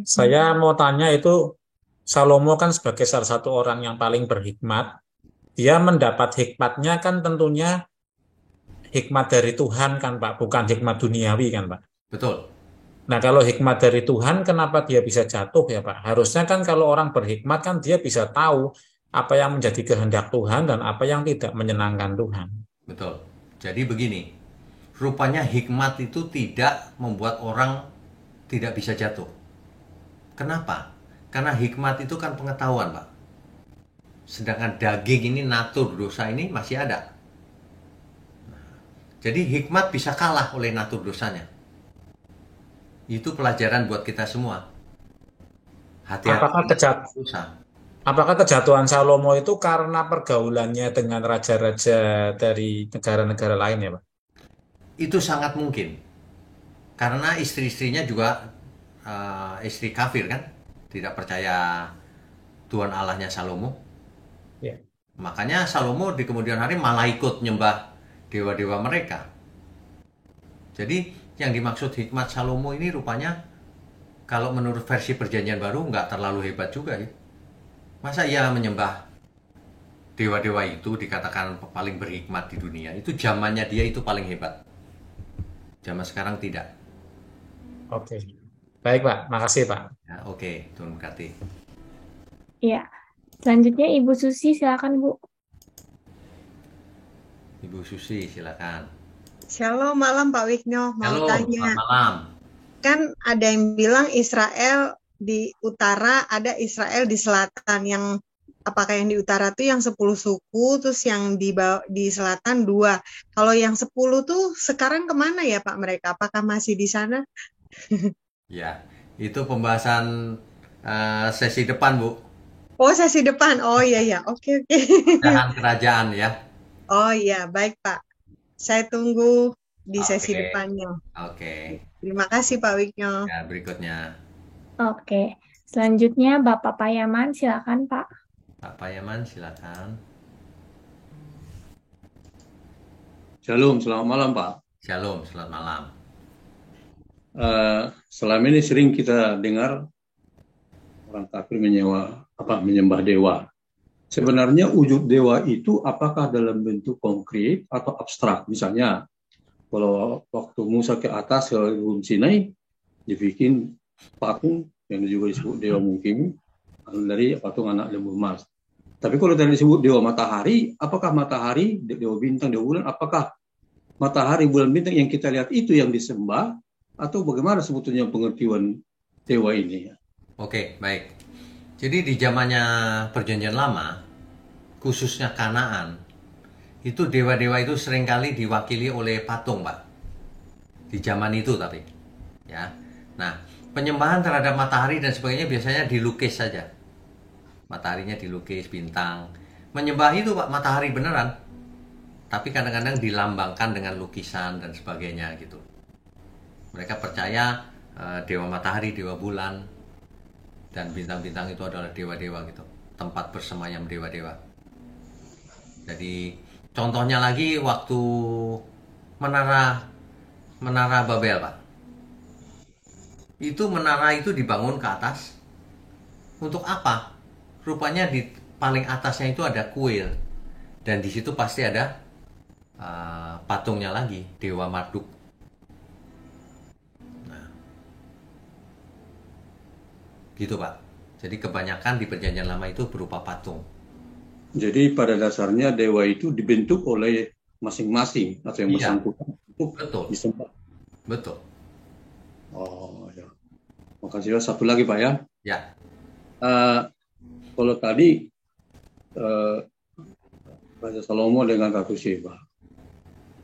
Saya mau tanya itu, Salomo kan sebagai salah satu orang yang paling berhikmat, dia mendapat hikmatnya kan tentunya hikmat dari Tuhan kan Pak, bukan hikmat duniawi kan Pak. Betul. Nah kalau hikmat dari Tuhan, kenapa dia bisa jatuh ya Pak? Harusnya kan kalau orang berhikmat kan dia bisa tahu apa yang menjadi kehendak Tuhan dan apa yang tidak menyenangkan Tuhan. Betul. Jadi begini, rupanya hikmat itu tidak membuat orang tidak bisa jatuh. Kenapa? Karena hikmat itu kan pengetahuan, Pak. Sedangkan daging ini, natur dosa ini masih ada. Jadi hikmat bisa kalah oleh natur dosanya. Itu pelajaran buat kita semua. Apakah Hati-hati dengan dosa. Apakah kejatuhan Salomo itu karena pergaulannya dengan raja-raja dari negara-negara lain ya Pak? Itu sangat mungkin. Karena istri-istrinya juga istri kafir kan? Tidak percaya Tuhan Allahnya Salomo. Ya. Makanya Salomo di kemudian hari malah ikut nyembah dewa-dewa mereka. Jadi yang dimaksud hikmat Salomo ini rupanya kalau menurut versi perjanjian baru nggak terlalu hebat juga ya. Masa ia menyembah dewa-dewa itu dikatakan paling berhikmat di dunia? Itu zamannya dia itu paling hebat. Zaman sekarang tidak. Oke. Baik Pak, makasih Pak. Ya, oke, Tuhan berkati. Ya, selanjutnya Ibu Susi, silakan Bu. Ibu Susi silakan. Shalom malam Pak Wiknyo, mau Halo, tanya. selamat malam. Kan ada yang bilang Israel di utara, ada Israel di selatan. Yang apakah yang di utara tuh yang 10 suku, terus yang di selatan 2. Kalau yang 10 tuh sekarang kemana ya Pak mereka? Apakah masih di sana? Ya, itu pembahasan sesi depan, Bu. Oh, sesi depan. Oh iya ya. Oke. Pecahan kerajaan ya. Oh iya, baik Pak. Saya tunggu di sesi Oke. depannya. Oke. Terima kasih Pak Wiknyo. Ya, berikutnya Oke, selanjutnya Bapak Payaman, silakan Pak. Pak Payaman silakan. Shalom, selamat malam Pak. Shalom, selamat malam. Selama ini sering kita dengar orang kafir menyembah dewa. Sebenarnya wujud dewa itu apakah dalam bentuk konkret atau abstrak? Misalnya, kalau waktu Musa ke atas ke Gunung Sinai, dibikin patung yang juga disebut dewa mungkin dari patung anak lembu emas. Tapi kalau tadi disebut dewa matahari, apakah matahari, dewa bintang, dewa bulan, apakah matahari, bulan, bintang yang kita lihat itu yang disembah, atau bagaimana sebetulnya pengertian dewa ini? Oke, baik. Jadi di zamannya Perjanjian Lama, khususnya Kanaan, itu dewa-dewa itu seringkali diwakili oleh patung, Pak. Di zaman itu tapi, ya. Nah, penyembahan terhadap matahari dan sebagainya biasanya dilukis saja. Mataharinya dilukis, bintang. Menyembah itu, Pak, matahari beneran. Tapi kadang-kadang dilambangkan dengan lukisan dan sebagainya gitu. Mereka percaya dewa matahari, dewa bulan, dan bintang-bintang itu adalah dewa-dewa gitu, tempat bersemayam dewa-dewa. Jadi contohnya lagi waktu menara Babel, Pak. Itu menara itu dibangun ke atas untuk apa? Rupanya di paling atasnya itu ada kuil, dan di situ pasti ada patungnya lagi, Dewa Marduk. Gitu Pak. Jadi kebanyakan di Perjanjian Lama itu berupa patung. Jadi pada dasarnya dewa itu dibentuk oleh masing-masing atau yang bersangkutan untuk disembah. Betul. Oh ya. Makasih. Satu lagi Pak ya. Ya. Kalau tadi Raja Salomo dengan Ratu Sheba,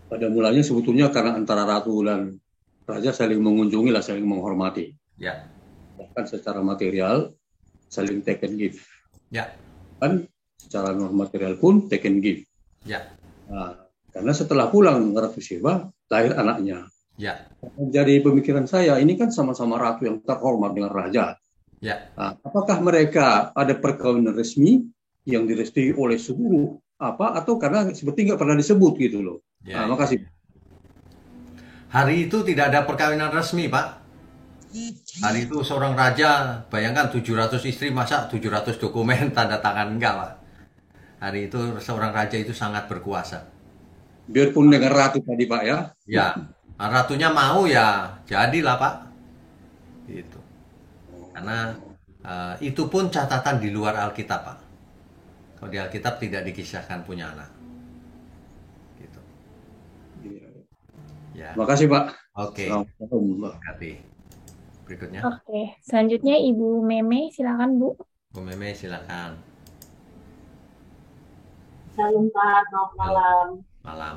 Pada mulanya sebetulnya karena antara ratu dan raja saling mengunjungi lah, saling menghormati. Ya. Bahkan secara material saling take and give. Ya. Kan secara non material pun take and give. Ya. Nah, karena setelah pulang Ratu Sheba, lahir anaknya. Ya. Jadi pemikiran saya, ini kan sama-sama ratu yang terhormat dengan raja. Ya. Nah, apakah mereka ada perkawinan resmi yang direstui oleh seluruh atau karena seperti nggak pernah disebut gitu loh. Ya. Nah, makasih. Hari itu tidak ada perkawinan resmi, Pak. Hari itu seorang raja, bayangkan 700 istri, masa 700 dokumen tanda tangan, enggak, Pak. Hari itu seorang raja itu sangat berkuasa. Biarpun dengan ratu tadi, Pak, ya. Ya, ratunya mau ya jadilah, Pak. Gitu. Karena itu pun catatan di luar Alkitab, Pak. Kalau di Alkitab tidak dikisahkan punya anak. Gitu. Ya. Makasih, Pak. Oke. Assalamualaikum, Pak. Berikutnya. Oke, selanjutnya Ibu Meme, silakan Bu. Bu Meme, silakan. Shalom Pak, selamat malam. Malam.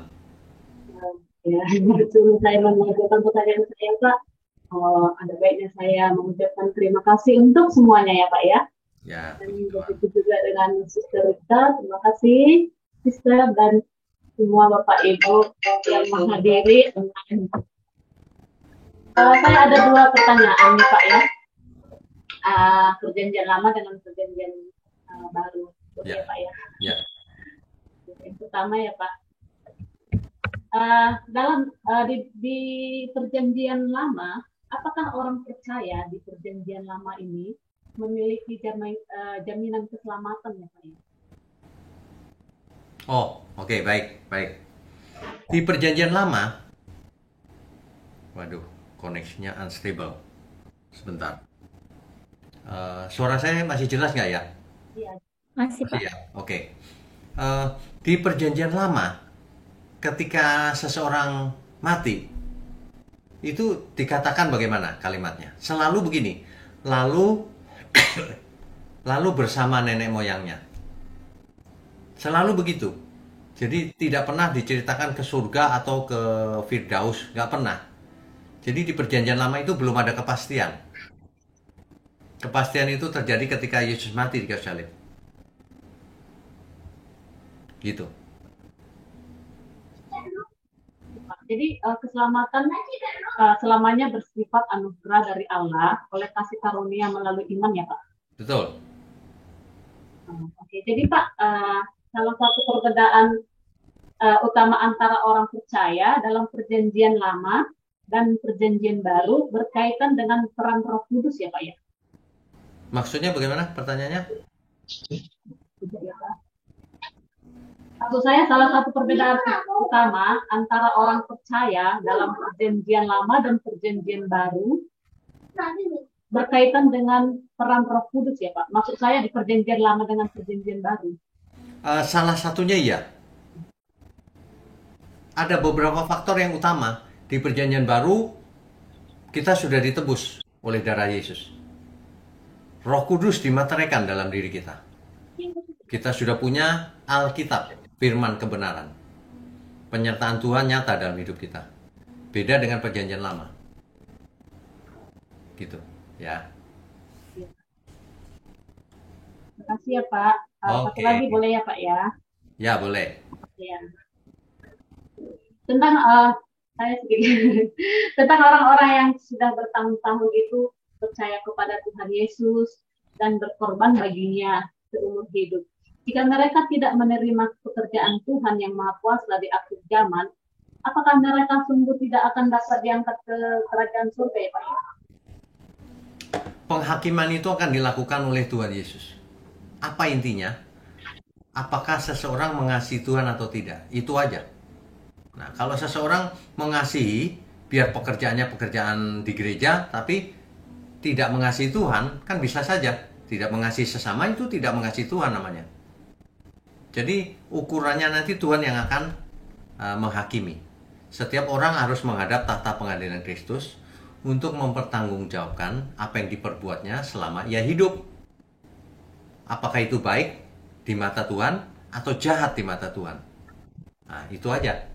Ya, sebelum saya mengajukan pertanyaan saya Pak, ada baiknya saya mengucapkan terima kasih untuk semuanya ya Pak ya. Ya. Dan begitu juga dengan Sister Rita, terima kasih Sister dan semua Bapak Ibu yang menghadiri. Saya ada dua pertanyaan nih Pak ya. Perjanjian lama dengan perjanjian baru, Ya. ya Pak ya. Ya. Yang pertama ya Pak, dalam di perjanjian lama, apakah orang percaya di perjanjian lama ini memiliki jaminan keselamatan ya Pak? Oh, oke, baik. Di perjanjian lama, waduh, koneksinya unstable. Sebentar. Suara saya masih jelas nggak ya? Iya. Masih Pak. Iya, oke. Di perjanjian lama, ketika seseorang mati, itu dikatakan bagaimana kalimatnya? Selalu begini, lalu bersama nenek moyangnya. Selalu begitu. Jadi tidak pernah diceritakan ke surga atau ke Firdaus, nggak pernah. Jadi di perjanjian lama itu belum ada kepastian. Kepastian itu terjadi ketika Yesus mati di kayu salib. Gitu. Jadi keselamatan selamanya bersifat anugerah dari Allah oleh kasih karunia melalui iman ya Pak. Betul. Oke, jadi Pak, salah satu perbedaan utama antara orang percaya dalam perjanjian lama dan perjanjian baru berkaitan dengan peran Roh Kudus ya Pak ya. Maksudnya bagaimana pertanyaannya? Maksud saya salah satu perbedaan utama antara orang percaya dalam perjanjian lama dan perjanjian baru berkaitan dengan peran Roh Kudus ya Pak. Maksud saya di perjanjian lama dengan perjanjian baru. Salah satunya iya. Ada beberapa faktor yang utama. Di perjanjian baru kita sudah ditebus oleh darah Yesus. Roh Kudus dimateraikan dalam diri kita. Kita sudah punya Alkitab, firman kebenaran. Penyertaan Tuhan nyata dalam hidup kita. Beda dengan perjanjian lama. Gitu, ya. Terima kasih ya Pak. Satu lagi boleh ya Pak ya? Ya, boleh. Ya. Tentang saya sedikit tentang orang-orang yang sudah bertahun-tahun itu percaya kepada Tuhan Yesus dan berkorban baginya seumur hidup. Jika mereka tidak menerima pekerjaan Tuhan yang Maha Kuasa di akhir zaman, apakah mereka sungguh tidak akan dapat diangkat ke kerajaan surga ya Pak? Penghakiman itu akan dilakukan oleh Tuhan Yesus. Apa intinya? Apakah seseorang mengasihi Tuhan atau tidak? Itu aja. Nah, kalau seseorang mengasihi, biar pekerjaannya pekerjaan di gereja, tapi tidak mengasihi Tuhan, kan bisa saja. Tidak mengasihi sesama itu tidak mengasihi Tuhan namanya. Jadi ukurannya nanti Tuhan yang akan menghakimi. Setiap orang harus menghadap tahta pengadilan Kristus untuk mempertanggungjawabkan apa yang diperbuatnya selama ia hidup. Apakah itu baik di mata Tuhan atau jahat di mata Tuhan? Nah, itu aja.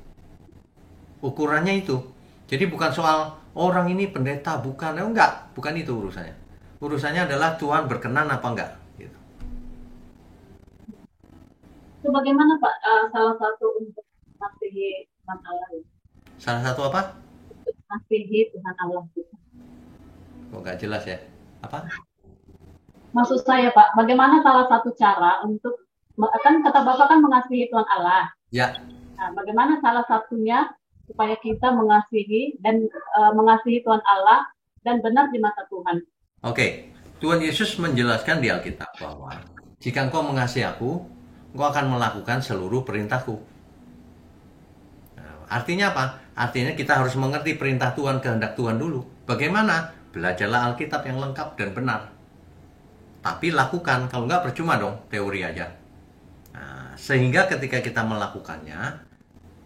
Ukurannya itu. Jadi bukan soal orang ini pendeta, bukan. Enggak, bukan itu urusannya. Urusannya adalah Tuhan berkenan apa enggak. Gitu. Itu bagaimana Pak salah satu untuk mengasihi Tuhan Allah? Salah satu apa? Mengasihi Tuhan Allah. Kok nggak jelas ya? Apa? Maksud saya Pak, bagaimana salah satu cara untuk, kan kata Bapak kan mengasihi Tuhan Allah. Ya, Nah, bagaimana salah satunya supaya kita mengasihi dan mengasihi Tuhan Allah dan benar di mata Tuhan? oke. Tuhan Yesus menjelaskan di Alkitab bahwa jika engkau mengasihi aku, engkau akan melakukan seluruh perintahku. Nah, artinya apa? Artinya kita harus mengerti perintah Tuhan, kehendak Tuhan dulu. Bagaimana? Belajarlah Alkitab yang lengkap dan benar. Tapi lakukan, kalau enggak percuma dong, teori aja. Nah, sehingga ketika kita melakukannya,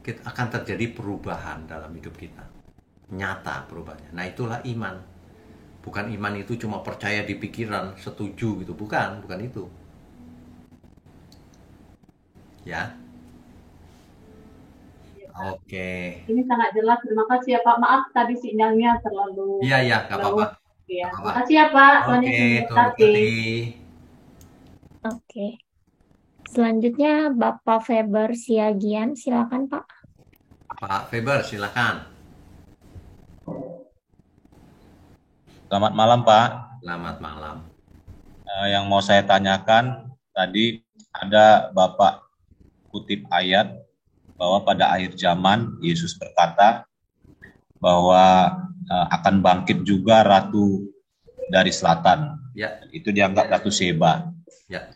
kita akan terjadi perubahan dalam hidup kita. Nyata perubahannya. Nah, itulah iman. Bukan iman itu cuma percaya di pikiran, setuju gitu. Bukan itu. Ya. Oke. Ini sangat jelas. Terima kasih ya Pak. Maaf tadi sinyalnya terlalu Iya, nggak apa-apa. Ya. Nggak Terima apa-apa. kasih ya Pak. Tuhan Oke, Yesus Tuhan memberkati. berkati. Oke. Selanjutnya Bapak Feber Siagian, silakan Pak. Pak Feber, silakan. Selamat malam, Pak. Selamat malam. Yang mau saya tanyakan, tadi ada Bapak kutip ayat bahwa pada akhir zaman Yesus berkata bahwa akan bangkit juga ratu dari selatan. Ya, Itu dianggap Ratu Seba. ya.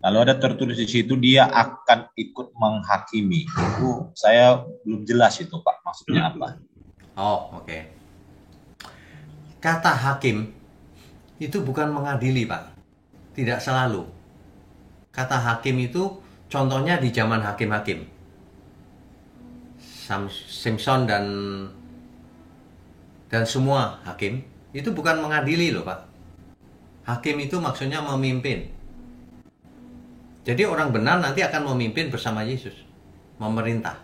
Lalu ada tertulis di situ dia akan ikut menghakimi. Itu saya belum jelas itu, Pak, maksudnya apa. Oh, oke. Kata hakim itu bukan mengadili, Pak. Tidak selalu. Kata hakim itu contohnya di zaman hakim-hakim. Simpson dan semua hakim itu bukan mengadili loh, Pak. Hakim itu maksudnya memimpin. Jadi orang benar nanti akan memimpin bersama Yesus, memerintah.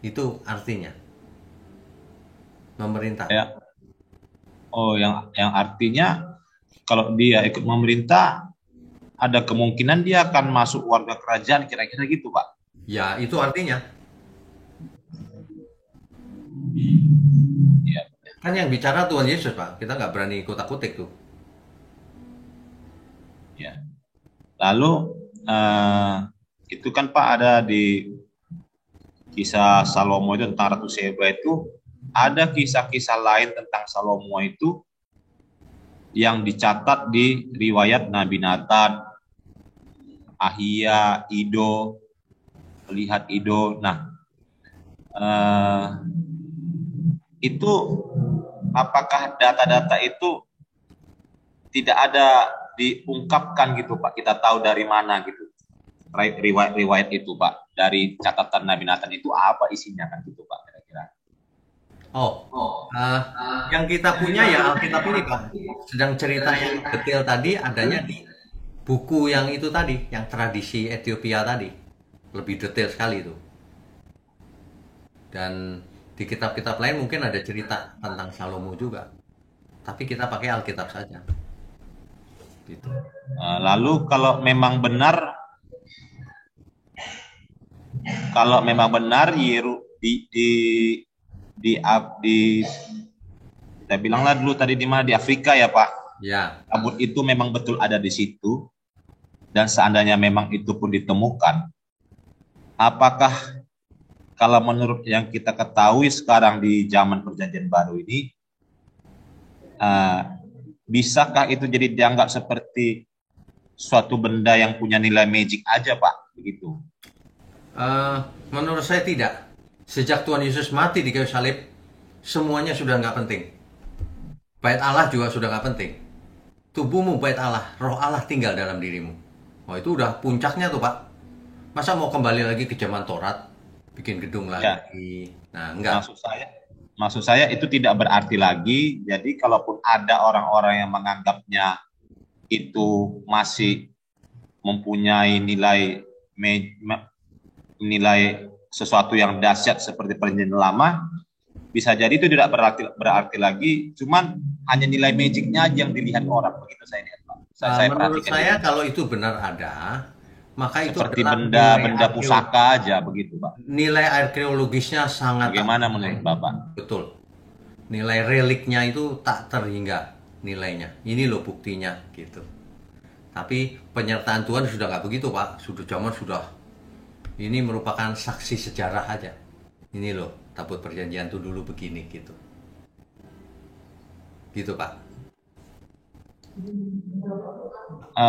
Itu artinya. Memerintah. Ya. Oh, yang artinya kalau dia ikut memerintah, ada kemungkinan dia akan masuk warga kerajaan, kira-kira gitu, Pak. Ya, itu artinya. Ya. Kan yang bicara Tuhan Yesus, Pak. Kita nggak berani ikut-akutik tuh. Ya. Lalu itu kan Pak ada di kisah Salomo itu tentang Ratu Seba itu, ada kisah-kisah lain tentang Salomo itu yang dicatat di riwayat Nabi Nathan, Ahia, Ido, lihat Ido. Nah, itu apakah data-data itu tidak ada diungkapkan gitu Pak, kita tahu dari mana gitu riwayat itu Pak, dari catatan Nabi Nathan itu apa isinya kan gitu Pak kira-kira. Yang kita punya ya Alkitab ini, Pak. Sedang cerita yang detail tadi adanya di buku yang itu tadi, yang tradisi Ethiopia tadi. Lebih detail sekali itu. Dan di kitab-kitab lain mungkin ada cerita tentang Salomo juga. Tapi kita pakai Alkitab saja. Gitu. Lalu kalau memang benar kita bilanglah dulu tadi di mana, di Afrika ya Pak. Ya. Kabut itu memang betul ada di situ, dan seandainya memang itu pun ditemukan, apakah kalau menurut yang kita ketahui sekarang di zaman perjanjian baru ini, bisakah itu jadi dianggap seperti suatu benda yang punya nilai magic aja Pak, begitu? Menurut saya tidak. Sejak Tuhan Yesus mati di kayu salib, semuanya sudah nggak penting. Bait Allah juga sudah nggak penting. Tubuhmu bait Allah, roh Allah tinggal dalam dirimu. Oh, itu udah puncaknya tuh Pak. Masa mau kembali lagi ke zaman Taurat, bikin gedung lagi? Ya. Nah, enggak. Maksud saya itu tidak berarti lagi. Jadi kalaupun ada orang-orang yang menganggapnya itu masih mempunyai nilai sesuatu yang dahsyat seperti perjanjian lama, bisa jadi itu tidak berarti lagi, cuman hanya nilai magicnya aja yang dilihat orang. Begitu saya lihat, Pak. Saya Menurut perhatikan saya itu. kalau itu benar ada, maka itu Seperti adalah benda-benda pusaka aja begitu, Pak. nilai arkeologisnya sangat Bagaimana menurut Bapak? betul. Nilai reliknya itu tak terhingga nilainya. Ini loh buktinya gitu. Tapi penyertaan Tuhan sudah nggak begitu, Pak. Sudah ini merupakan saksi sejarah aja. Ini loh, tabut perjanjian itu dulu begini gitu. Gitu, Pak.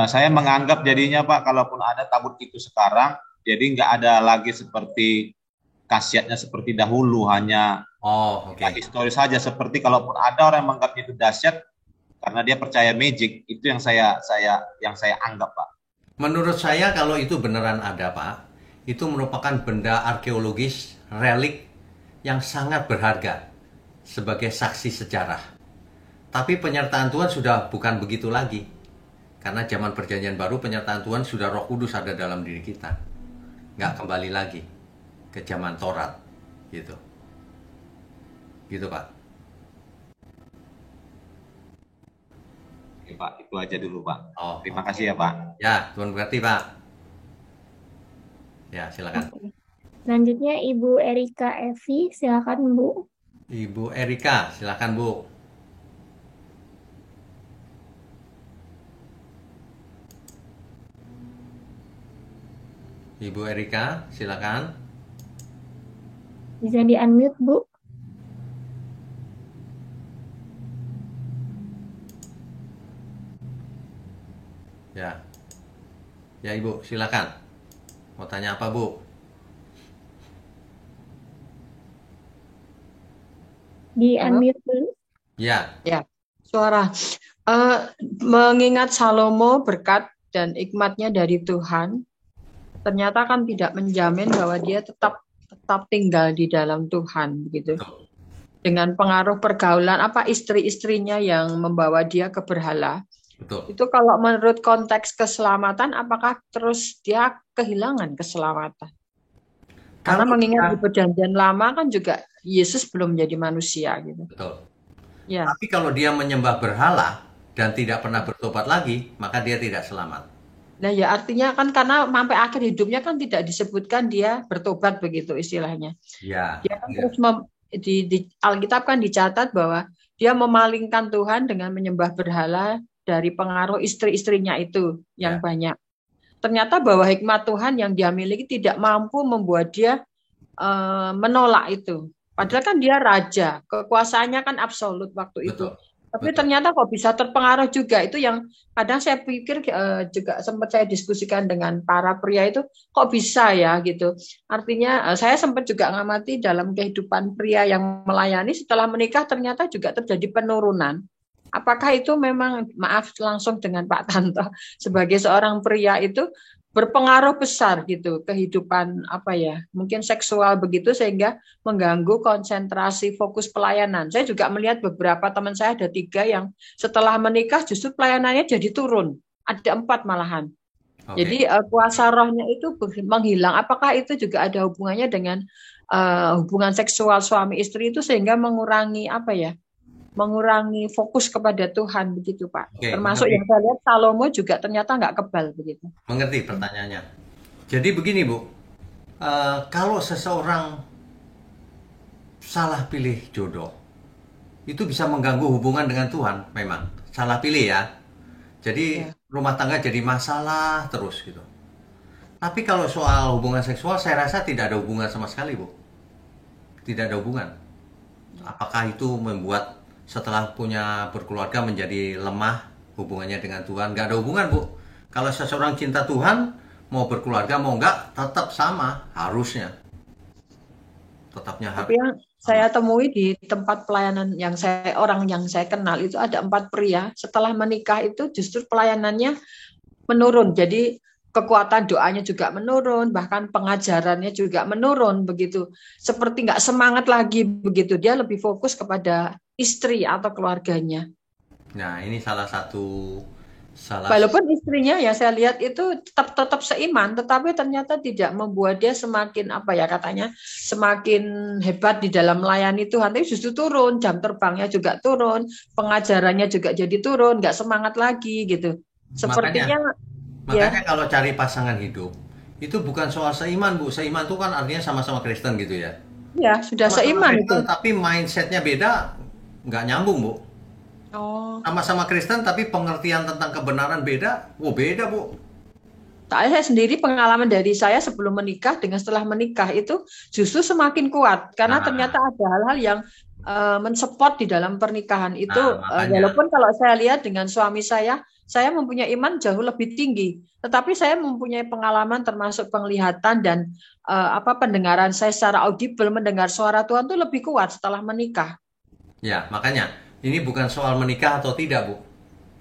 Saya menganggap jadinya, Pak, kalaupun ada tabut itu sekarang, jadi nggak ada lagi seperti khasiatnya seperti dahulu, hanya historis saja. Seperti kalaupun ada orang yang menganggapnya itu dahsyat karena dia percaya magic, itu yang saya anggap, Pak. Menurut saya kalau itu beneran ada, Pak, itu merupakan benda arkeologis, relik yang sangat berharga sebagai saksi sejarah. Tapi penyertaan Tuhan sudah bukan begitu lagi. Karena zaman perjanjian baru penyertaan Tuhan sudah Roh Kudus ada dalam diri kita. Nggak kembali lagi ke zaman Taurat. Gitu. Gitu, Pak. Oke, Pak. Itu aja dulu, Pak. Terima Oke. kasih ya, Pak. Ya, Tuhan berkati, Pak. Ya, silakan. Selanjutnya Ibu Erika Evi, silakan Bu. Ibu Erika, silakan Bu. Ibu Erika, silakan. Bisa di-unmute, Bu. Ya. Ya, Ibu, silakan. Mau tanya apa, Bu? Di-unmute dulu. Ya. Ya, suara. Mengingat Salomo berkat dan hikmatnya dari Tuhan, ternyata kan tidak menjamin bahwa dia tetap tinggal di dalam Tuhan, begitu. Dengan pengaruh pergaulan istri-istrinya yang membawa dia ke berhala. Betul. Itu kalau menurut konteks keselamatan, apakah terus dia kehilangan keselamatan? Karena mengingat di perjanjian lama kan juga Yesus belum menjadi manusia, gitu. Betul. Ya. Tapi kalau dia menyembah berhala dan tidak pernah bertobat lagi, maka dia tidak selamat. Nah ya artinya kan karena sampai akhir hidupnya kan tidak disebutkan dia bertobat begitu istilahnya. Ya. Dia kan terus di Alkitab kan dicatat bahwa dia memalingkan Tuhan dengan menyembah berhala dari pengaruh istri-istrinya itu yang banyak. Ternyata bahwa hikmat Tuhan yang dia miliki tidak mampu membuat dia menolak itu. Padahal kan dia raja, kekuasaannya kan absolut waktu itu. Tapi ternyata kok bisa terpengaruh juga. Itu yang kadang saya pikir juga sempat saya diskusikan dengan para pria itu, kok bisa ya gitu. Artinya saya sempat juga ngamati dalam kehidupan pria yang melayani setelah menikah ternyata juga terjadi penurunan. Apakah itu memang, maaf langsung dengan Pak Tanto, sebagai seorang pria itu berpengaruh besar gitu kehidupan mungkin seksual begitu sehingga mengganggu konsentrasi fokus pelayanan. Saya juga melihat beberapa teman saya ada 3 yang setelah menikah justru pelayanannya jadi turun, ada 4 malahan. Jadi kuasa rohnya itu menghilang. Apakah itu juga ada hubungannya dengan hubungan seksual suami istri itu sehingga mengurangi mengurangi fokus kepada Tuhan begitu, Pak. Termasuk yang saya lihat Salomo juga ternyata nggak kebal begitu. Mengerti pertanyaannya. Jadi begini, Bu. Kalau seseorang salah pilih jodoh, itu bisa mengganggu hubungan dengan Tuhan, memang. Salah pilih ya. Jadi rumah tangga jadi masalah terus gitu. Tapi kalau soal hubungan seksual, saya rasa tidak ada hubungan sama sekali, Bu. Tidak ada hubungan. Apakah itu membuat setelah punya berkeluarga menjadi lemah hubungannya dengan Tuhan? Nggak ada hubungan, Bu. Kalau seseorang cinta Tuhan, mau berkeluarga mau nggak, tetap sama harusnya. Tetapnya harus. Tapi yang saya temui di tempat pelayanan orang yang saya kenal itu ada 4 pria setelah menikah itu justru pelayanannya menurun. Jadi kekuatan doanya juga menurun, bahkan pengajarannya juga menurun begitu. Seperti nggak semangat lagi begitu. Dia lebih fokus kepada istri atau keluarganya. Nah, ini salah satu Salah. Walaupun istrinya ya saya lihat itu tetap seiman, tetapi ternyata tidak membuat dia semakin apa ya katanya semakin hebat di dalam melayani Tuhan, tapi justru turun, jam terbangnya juga turun, pengajarannya juga jadi turun, nggak semangat lagi gitu. Sepertinya Makanya kalau cari pasangan hidup itu bukan soal seiman, Bu. Seiman itu kan artinya sama-sama Kristen gitu ya. Ya, sudah Sama-sama seiman Kristen, itu. tapi mindsetnya beda, nggak nyambung, Bu. Oh. Sama-sama Kristen tapi pengertian tentang kebenaran beda. Beda, Bu. Saya sendiri pengalaman dari saya sebelum menikah dengan setelah menikah itu justru semakin kuat karena ternyata ada hal-hal yang mensupport di dalam pernikahan itu. Walaupun kalau saya lihat dengan suami saya mempunyai iman jauh lebih tinggi, tetapi saya mempunyai pengalaman termasuk penglihatan dan pendengaran saya secara audible mendengar suara Tuhan itu lebih kuat setelah menikah. Ya, makanya ini bukan soal menikah atau tidak, Bu.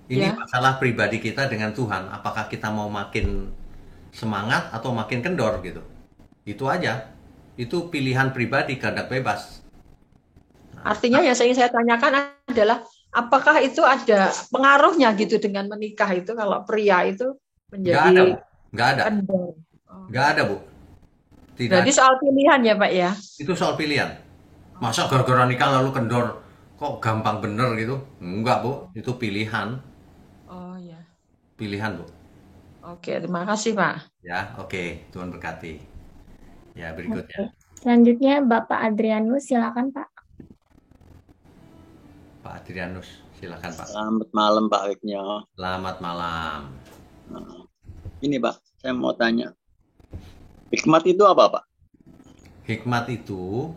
Ini masalah pribadi kita dengan Tuhan. Apakah kita mau makin semangat atau makin kendor gitu. Itu aja. Itu pilihan pribadi, kehendak bebas. Artinya yang ingin saya tanyakan adalah apakah itu ada pengaruhnya gitu dengan menikah itu kalau pria itu menjadi Nggak ada. kendor. Nggak ada, Bu. Tidak. Berarti soal pilihan ya, Pak ya? Itu soal pilihan. Masa gara-gara nikah lalu kendor kok gampang bener gitu? Enggak, Bu. Itu pilihan. Oh ya. Pilihan, Bu. Oke, terima kasih, Pak. Ya, oke. Tuhan berkati. Ya, berikutnya. Selanjutnya Bapak Adrianus, silakan Pak. Pak Adrianus, silakan Pak. Selamat malam Pak Wignya. Selamat malam. Ini Pak, saya mau tanya. Hikmat itu apa Pak? Hikmat itu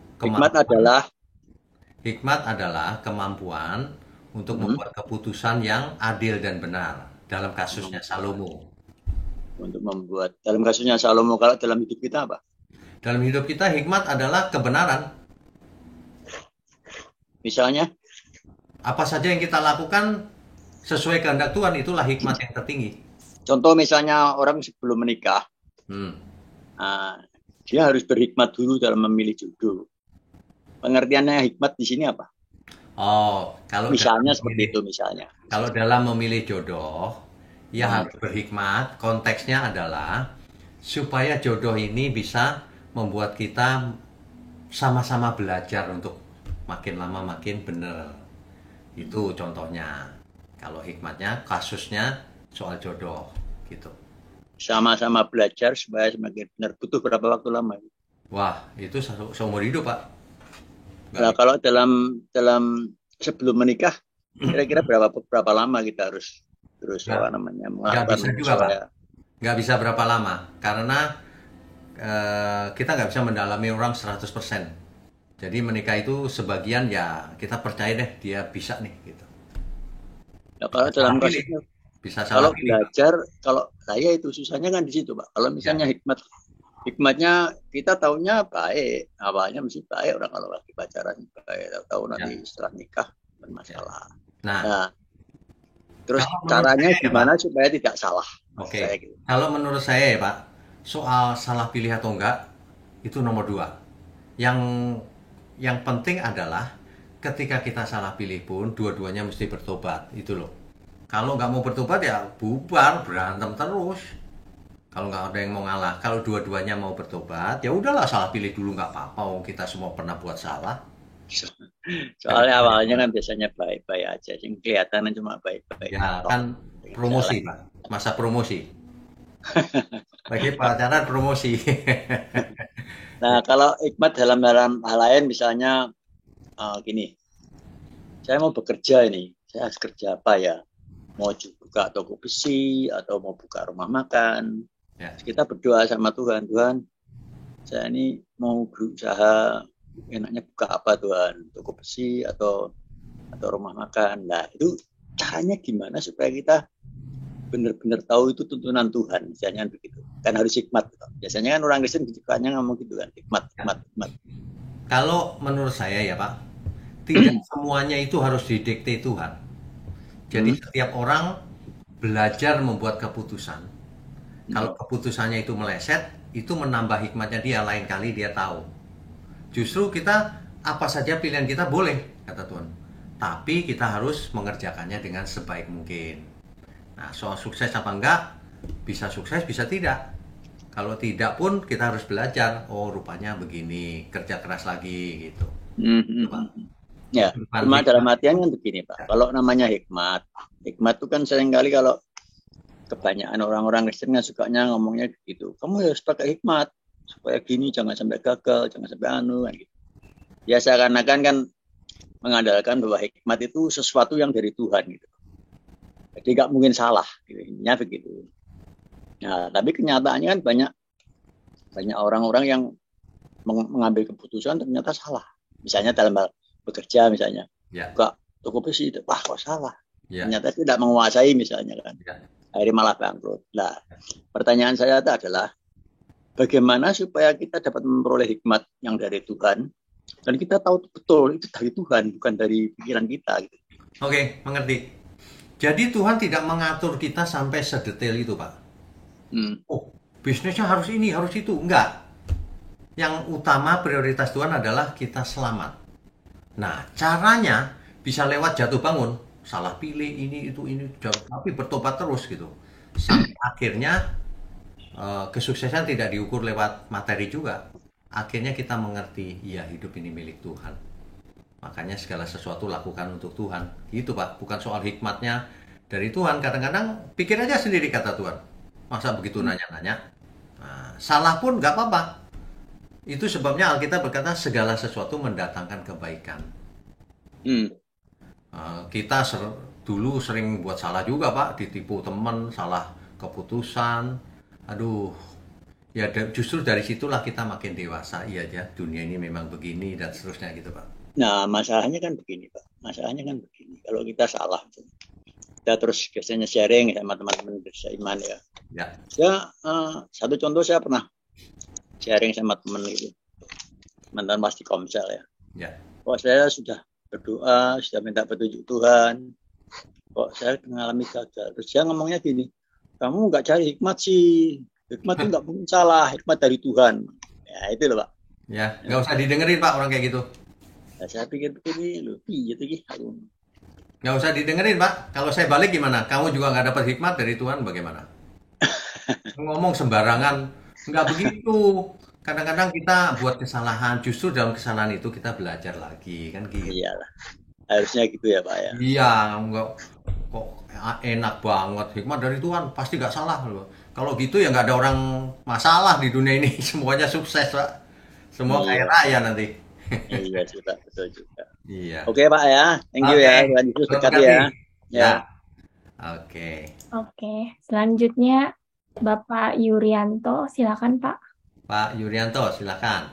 Hikmat adalah kemampuan untuk membuat keputusan yang adil dan benar. Dalam kasusnya Salomo. Untuk membuat, dalam kasusnya Salomo, kalau dalam hidup kita apa? Dalam hidup kita hikmat adalah kebenaran. Misalnya? Apa saja yang kita lakukan sesuai kehendak Tuhan, itulah hikmat yang tertinggi. Contoh misalnya orang sebelum menikah, dia harus berhikmat dulu dalam memilih jodoh. Pengertiannya hikmat di sini apa? Oh, kalau misalnya seperti itu misalnya. Kalau dalam memilih jodoh, ya harus berhikmat. Konteksnya adalah supaya jodoh ini bisa membuat kita sama-sama belajar untuk makin lama makin benar. Itu contohnya. Kalau hikmatnya, kasusnya soal jodoh, gitu. Sama-sama belajar supaya semakin benar. Butuh berapa waktu lama? Wah, itu seumur hidup, Pak. Nah, kalau dalam sebelum menikah, kira-kira berapa lama kita harus melakukan? Nggak bisa juga, Pak. Nggak bisa berapa lama, karena kita nggak bisa mendalami orang 100%. Jadi menikah itu sebagian ya kita percaya deh dia bisa nih gitu. Nah, kalau dalam kasusnya bisa kalau belajar, kalau saya itu susahnya kan di situ, Pak. Kalau misalnya hikmatnya kita tahunya baik, awalnya mesti baik orang kalau lagi pacaran baik, tahu nanti setelah nikah bermasalah. Nah, terus caranya gimana supaya tidak salah? Oke. Kalau menurut saya ya Pak, soal salah pilih atau enggak itu nomor 2. Yang penting adalah ketika kita salah pilih pun dua-duanya mesti bertobat, itu loh. Kalau nggak mau bertobat ya bubar, berantem terus. Kalau nggak ada yang mau ngalah, kalau dua-duanya mau bertobat, ya udahlah salah pilih dulu nggak apa-apa. Kita semua pernah buat salah. Soalnya awalnya kan biasanya baik-baik aja, yang kelihatannya cuma baik-baik. Ya kan promosi Pak, masa promosi. Bagi pacaran promosi. Nah kalau hikmat dalam hal lain misalnya gini, saya mau bekerja ini, saya harus kerja apa ya? Mau buka toko besi atau mau buka rumah makan. Ya. Kita berdoa sama Tuhan, Tuhan, saya ini mau berusaha, enaknya buka apa Tuhan, toko besi atau rumah makan. Nah itu caranya gimana supaya kita benar-benar tahu itu tuntunan Tuhan, misalnya begitu. Kan harus hikmat. Biasanya kan orang Kristen sukanya ngomong gitu kan, hikmat. Kalau menurut saya ya Pak, tidak semuanya itu harus didikte Tuhan. Jadi setiap orang belajar membuat keputusan. Kalau keputusannya itu meleset, itu menambah hikmatnya dia, lain kali dia tahu. Justru kita, apa saja pilihan kita boleh, kata Tuhan. Tapi kita harus mengerjakannya dengan sebaik mungkin. Nah, soal sukses apa enggak, bisa sukses, bisa tidak. Kalau tidak pun kita harus belajar. Oh, rupanya begini, kerja keras lagi gitu. Itu, Pak. Ya, cuma dalam artian kan begini Pak. Kalau namanya hikmat itu kan seringkali kalau kebanyakan orang-orang Kristen kan sukanya ngomongnya gitu. Kamu harus pakai hikmat supaya gini, jangan sampai gagal, jangan sampai anu gitu. Ya seakan-akan kan mengandalkan bahwa hikmat itu sesuatu yang dari Tuhan gitu. Jadi nggak mungkin salah, gitu. Intinya begitu. Nah, tapi kenyataannya kan banyak orang-orang yang mengambil keputusan ternyata salah. Misalnya dalam hal bekerja misalnya, buka toko besi, wah kok salah. Ternyata tidak menguasai misalnya kan. Akhirnya malah bangkrut. Nah, pertanyaan saya adalah bagaimana supaya kita dapat memperoleh hikmat yang dari Tuhan dan kita tahu betul itu dari Tuhan, bukan dari pikiran kita gitu. Oke, mengerti. Jadi Tuhan tidak mengatur kita sampai sedetail itu, Pak. Oh, bisnisnya harus ini, harus itu. Enggak. Yang utama prioritas Tuhan adalah kita selamat. Nah, caranya bisa lewat jatuh bangun. Salah pilih, ini, itu, ini. Tapi bertobat terus gitu. Sampai akhirnya kesuksesan tidak diukur lewat materi juga. Akhirnya kita mengerti, ya hidup ini milik Tuhan. Makanya segala sesuatu lakukan untuk Tuhan. Gitu, Pak. Bukan soal hikmatnya dari Tuhan. Kadang-kadang pikir aja sendiri kata Tuhan. Masa begitu nanya-nanya? Nah, salah pun nggak apa-apa. Itu sebabnya Alkitab berkata segala sesuatu mendatangkan kebaikan. Kita dulu sering buat salah juga, Pak. Ditipu teman, salah keputusan. Aduh, ya justru dari situlah kita makin dewasa. Iya aja, dunia ini memang begini dan seterusnya gitu, Pak. Nah, masalahnya kan begini, Pak. Masalahnya kan begini. Kalau kita salah, kita terus biasanya sharing sama teman-teman seiman ya. Saya satu contoh, saya pernah sharing sama teman itu, teman-teman pasti Komsel ya. Kok saya sudah berdoa, sudah minta petunjuk Tuhan, kok saya mengalami gagal. Terus dia ngomongnya gini, kamu nggak cari hikmat sih, hikmat itu nggak mungkin salah, hikmat dari Tuhan. Ya itu loh Pak. Ya, nggak usah didengerin Pak orang kayak gitu. Nah, saya pikir begini loh, gitu gitu. Nggak usah didengerin Pak. Kalau saya balik gimana? Kamu juga nggak dapat hikmat dari Tuhan, bagaimana? Ngomong sembarangan, nggak begitu. Kadang-kadang kita buat kesalahan, justru dalam kesalahan itu kita belajar lagi, kan gitu. Iyalah, harusnya gitu ya Pak ya. Iya, nggak kok enak banget, hikmat dari Tuhan, pasti nggak salah loh. Kalau gitu ya nggak ada orang masalah di dunia ini, semuanya sukses Pak. Semua kaya raya nanti. Iya sih Pak, betul juga. Iya. Oke Pak ya, thank you ya, Tuhan Yesus berkati ya. Ya. Oke. Selanjutnya Bapak Yurianto, silakan Pak. Pak Yurianto, silakan.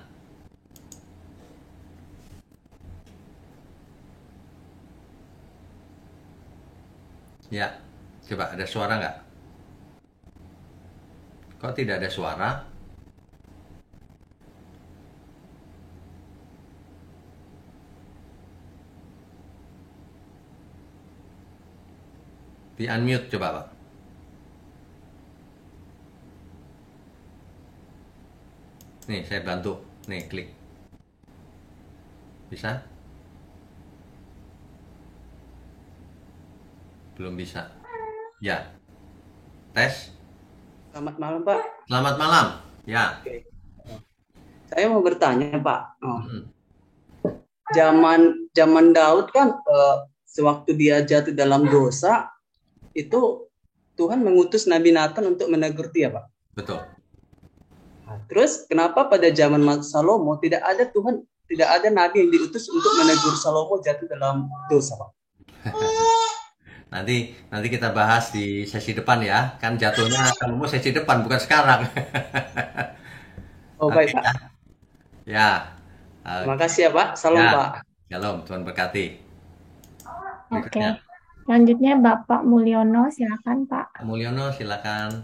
Ya, coba ada suara nggak? Kok tidak ada suara? Di unmute coba Pak. Nih saya bantu. Nih klik. Bisa? Belum bisa. Ya. Tes. Selamat malam Pak. Selamat malam. Ya. Oke. Saya mau bertanya Pak. Zaman Daud kan sewaktu dia jatuh dalam dosa itu Tuhan mengutus Nabi Nathan untuk menegur dia Pak. Betul. Nah, terus kenapa pada zaman Salomo tidak ada nabi yang diutus untuk menegur Salomo jatuh dalam dosa Pak? Nanti kita bahas di sesi depan ya. Kan jatuhnya Salomo sesi depan bukan sekarang. Oh baik Pak. Ya. Terima kasih ya Pak. Salam ya. Pak. Shalom, Tuhan berkati. Oke. Selanjutnya Bapak Mulyono, silakan Pak. Mulyono, silakan.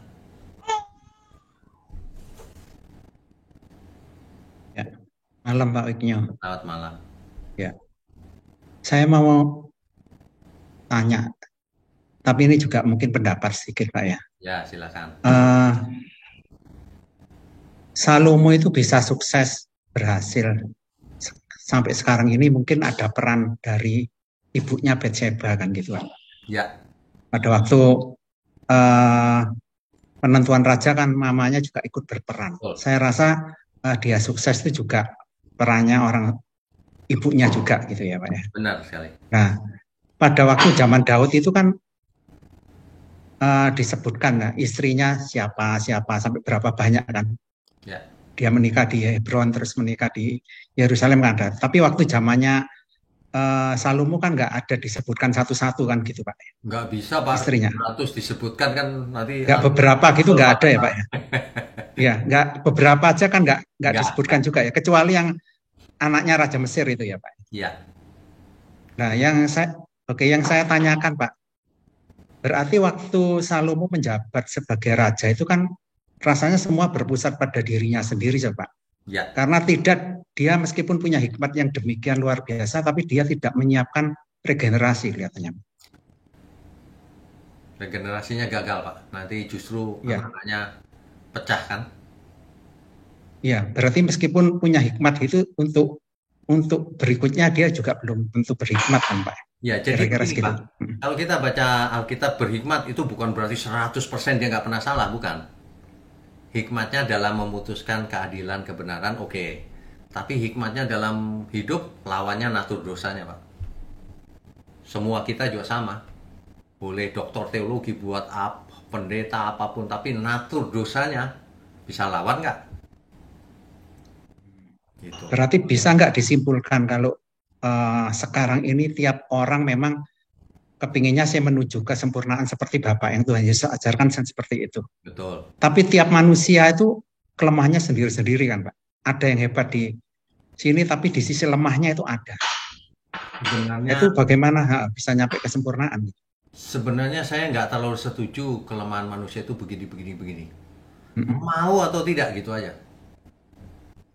Ya. Malam Pak Wiknyo. Selamat malam. Ya. Saya mau tanya, tapi ini juga mungkin pendapat sedikit Pak ya. Ya, silakan. Salomo itu bisa sukses, berhasil sampai sekarang ini mungkin ada peran dari ibunya Batseba kan gitu kan. Ya. Pada waktu penentuan raja kan mamanya juga ikut berperan. Betul. Saya rasa dia sukses itu juga perannya orang ibunya juga gitu ya Pak ya. Benar sekali. Nah, pada waktu zaman Daud itu kan disebutkan ya, istrinya siapa sampai berapa banyak kan. Ya. Dia menikah di Hebron terus menikah di Yerusalem kan ada. Tapi waktu zamannya Salomo kan nggak ada disebutkan satu-satu kan gitu Pak. Nggak bisa Pak, Istrinya. 100 disebutkan kan nanti. Nggak beberapa gitu nggak ada ya Pak ya. Ya nggak beberapa aja kan nggak disebutkan juga ya. Kecuali yang anaknya Raja Mesir itu ya Pak. Iya. Nah yang saya tanyakan Pak. Berarti waktu Salomo menjabat sebagai raja itu kan rasanya semua berpusat pada dirinya sendiri ya Pak. Ya. Karena dia meskipun punya hikmat yang demikian luar biasa, tapi dia tidak menyiapkan regenerasi kelihatannya. Regenerasinya gagal Pak, nanti justru anaknya pecah kan? Ya, berarti meskipun punya hikmat itu untuk berikutnya dia juga belum tentu berhikmat kan Pak. Ya, jadi kira-kira begini, segitu. Pak, kalau kita baca Alkitab berhikmat itu bukan berarti 100% dia nggak pernah salah, bukan. Hikmatnya dalam memutuskan keadilan, kebenaran, oke. Tapi hikmatnya dalam hidup, lawannya natur dosanya, Pak. Semua kita juga sama. Boleh doktor teologi buat pendeta apapun, tapi natur dosanya bisa lawan nggak? Gitu. Berarti bisa nggak disimpulkan kalau sekarang ini tiap orang memang kepinginnya saya menuju kesempurnaan seperti Bapak yang Tuhan Yesus ajarkan seperti itu. Betul. Tapi tiap manusia itu kelemahannya sendiri-sendiri kan Pak. Ada yang hebat di sini tapi di sisi lemahnya itu ada. Sebenarnya itu bagaimana bisa nyampe kesempurnaan? Sebenarnya saya nggak terlalu setuju kelemahan manusia itu begini. Mau atau tidak gitu aja.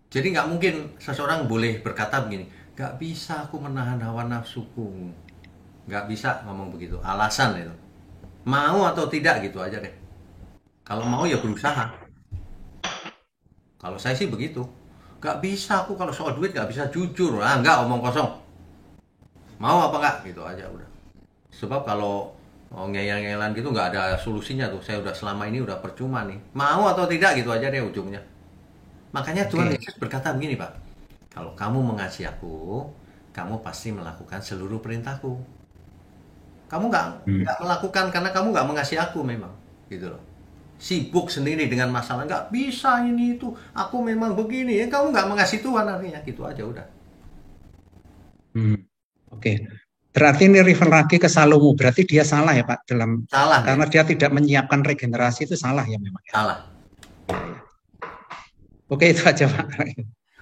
Jadi nggak mungkin seseorang boleh berkata begini, nggak bisa aku menahan hawa nafsuku. Nggak bisa ngomong begitu, alasan itu. Mau atau tidak gitu aja deh. Kalau mau ya berusaha. Kalau saya sih begitu. Nggak bisa aku kalau soal duit nggak bisa jujur. Nggak, omong kosong. Mau apa nggak gitu aja udah. Sebab kalau ngeyel-ngeyelan gitu nggak ada solusinya tuh. Saya udah selama ini udah percuma nih. Mau atau tidak gitu aja deh ujungnya. Makanya Tuhan Yesus berkata begini Pak. Kalau kamu mengasihi aku, kamu pasti melakukan seluruh perintahku. Kamu nggak melakukan karena kamu nggak mengasihi aku memang, gitu loh. Sibuk sendiri dengan masalah, nggak bisa ini itu, aku memang begini. Ya, kamu nggak mengasihi Tuhan artinya, gitu aja udah. Oke. Berarti ini refer lagi ke Salomo. Berarti dia salah ya Pak dalam salah karena dia tidak menyiapkan regenerasi itu salah ya memang. Salah. Oke itu aja Pak.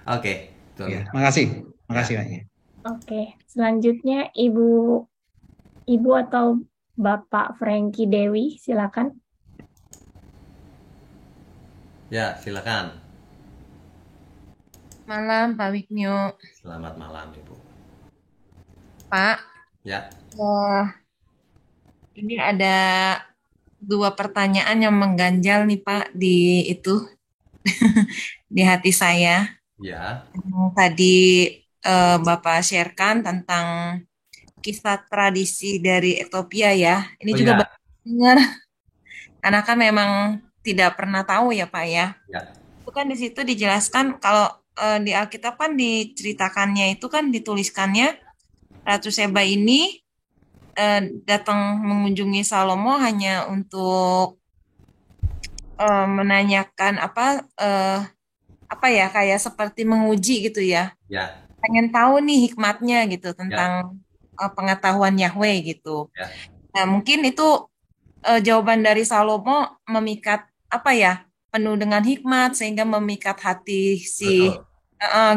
Oke. Ya, makasih Pak. Oke, selanjutnya Ibu atau Bapak Frankie Dewi, silakan. Ya, silakan. Malam Pak Wiknyo. Selamat malam Ibu. Pak. Ya. Ini ada 2 pertanyaan yang mengganjal nih Pak di itu di hati saya. Ya. Tadi Bapak sharekan tentang kisah tradisi dari Ethiopia ya. Ini juga baru dengar. Karena kan memang tidak pernah tahu ya Pak ya. Itu kan di situ dijelaskan kalau di Alkitab kan diceritakannya itu kan dituliskannya Ratu Seba ini datang mengunjungi Salomo hanya untuk menanyakan apa ya kayak seperti menguji gitu ya. Ya. Pengen tahu nih hikmatnya gitu tentang pengetahuan Yahweh gitu. Ya. Nah, mungkin itu jawaban dari Salomo memikat apa ya? Penuh dengan hikmat sehingga memikat hati si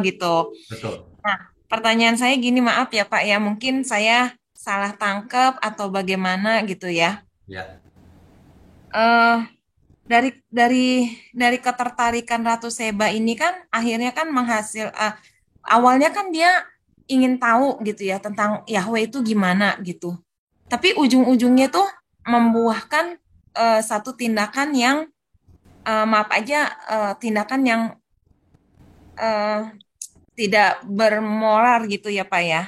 gitu. Betul. Nah, pertanyaan saya gini, maaf ya Pak ya, mungkin saya salah tangkap atau bagaimana gitu ya. Ya. Dari ketertarikan Ratu Seba ini kan akhirnya kan awalnya kan dia ingin tahu gitu ya tentang Yahweh itu gimana gitu. Tapi ujung-ujungnya tuh membuahkan satu tindakan yang maaf aja tindakan yang tidak bermoral gitu ya Pak ya.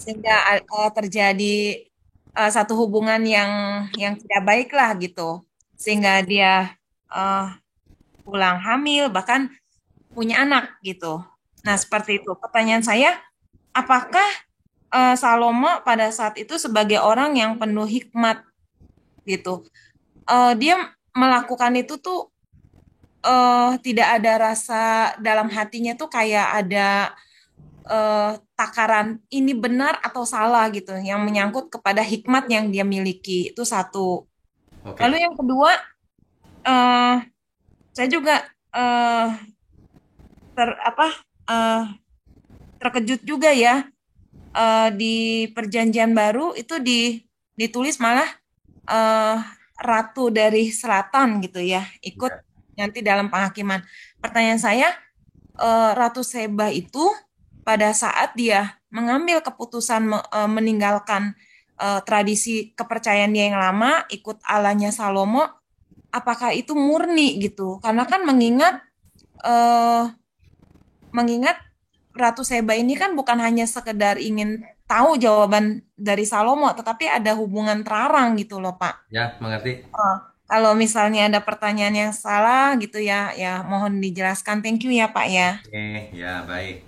Sehingga terjadi satu hubungan yang tidak baik lah gitu, sehingga dia pulang hamil bahkan punya anak gitu. Nah seperti itu. Pertanyaan saya, apakah Salomo pada saat itu sebagai orang yang penuh hikmat gitu, dia melakukan itu tuh tidak ada rasa dalam hatinya tuh kayak ada takaran ini benar atau salah gitu yang menyangkut kepada hikmat yang dia miliki, itu satu. Oke. Lalu yang kedua, saya juga terkejut juga ya, di Perjanjian Baru itu ditulis malah ratu dari selatan gitu ya, ikut nanti dalam penghakiman. Pertanyaan saya, Ratu Seba itu pada saat dia mengambil keputusan meninggalkan tradisi kepercayaan dia yang lama, ikut Allahnya Salomo, apakah itu murni gitu? Karena kan mengingat Ratu Seba ini kan bukan hanya sekedar ingin tahu jawaban dari Salomo, tetapi ada hubungan terarang gitu loh, Pak. Ya, mengerti. Kalau misalnya ada pertanyaan yang salah gitu ya, ya mohon dijelaskan. Thank you ya, Pak ya. Oke, ya baik.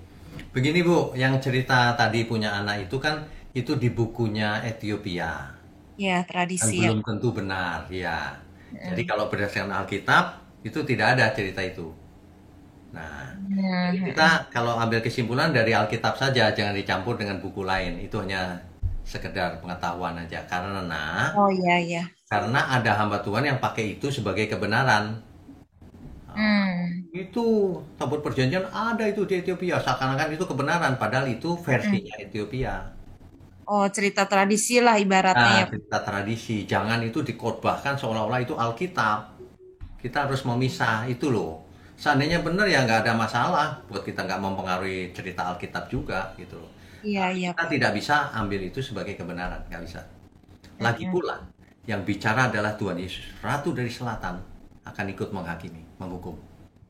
Begini Bu, yang cerita tadi punya anak itu kan itu di bukunya Ethiopia. Ya, Kan tradisi ya. belum tentu benar, ya. Jadi kalau berdasarkan Alkitab itu tidak ada cerita itu. Nah, jadi kita kalau ambil kesimpulan dari Alkitab saja, jangan dicampur dengan buku lain. Itu hanya sekedar pengetahuan aja. Karena Oh iya iya. karena ada hamba Tuhan yang pakai itu sebagai kebenaran. Itu tabut perjanjian ada itu di Ethiopia, seakan-akan itu kebenaran, padahal itu versinya Ethiopia. Oh, cerita tradisi lah ibaratnya ya. Cerita tradisi, jangan itu dikhotbahkan seolah-olah itu Alkitab. Kita harus memisah itu loh. Seandainya benar ya nggak ada masalah, buat kita nggak mempengaruhi cerita Alkitab juga gitu loh. Iya iya. Kita tidak bisa ambil itu sebagai kebenaran, nggak bisa. Lagi pula, yang bicara adalah Tuhan Yesus, Ratu dari Selatan, akan ikut menghakimi, menghukum.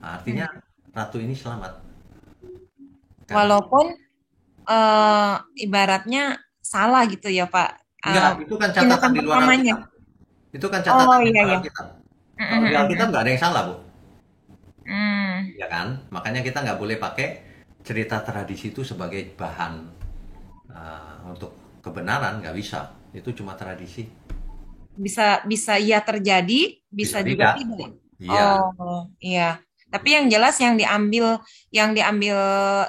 Nah, artinya Ratu ini selamat. Walaupun ibaratnya salah gitu ya Pak. Enggak, itu kan catatan di luar Alkitab. Itu kan catatan di luar Alkitab. Kalau di Alkitab nggak ada yang salah, Bu. Ya kan? Makanya kita nggak boleh pakai cerita tradisi itu sebagai bahan untuk kebenaran, nggak bisa. Itu cuma tradisi. Bisa iya terjadi, bisa juga tidak. Iya. Oh, iya. Tapi yang jelas yang diambil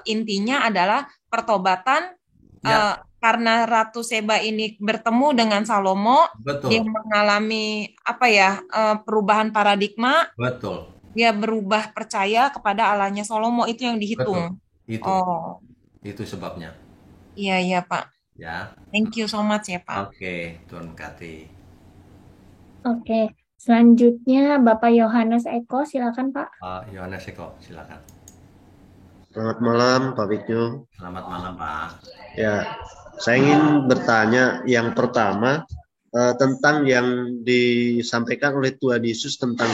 intinya adalah pertobatan. Karena Ratu Seba ini bertemu dengan Salomo, Betul. Dia mengalami perubahan paradigma. Betul. Dia berubah percaya kepada Allahnya Salomo, itu yang dihitung. Betul. Itu sebabnya. Iya Pak. Ya. Thank you so much ya Pak. Oke, Tuhan berkati. Oke, selanjutnya Bapak Yohanes Eko, silakan Pak. Yohanes Eko, silakan. Selamat malam Pak Witnyo. Selamat malam Pak. Ya, saya ingin bertanya yang pertama tentang yang disampaikan oleh Tuhan Yesus tentang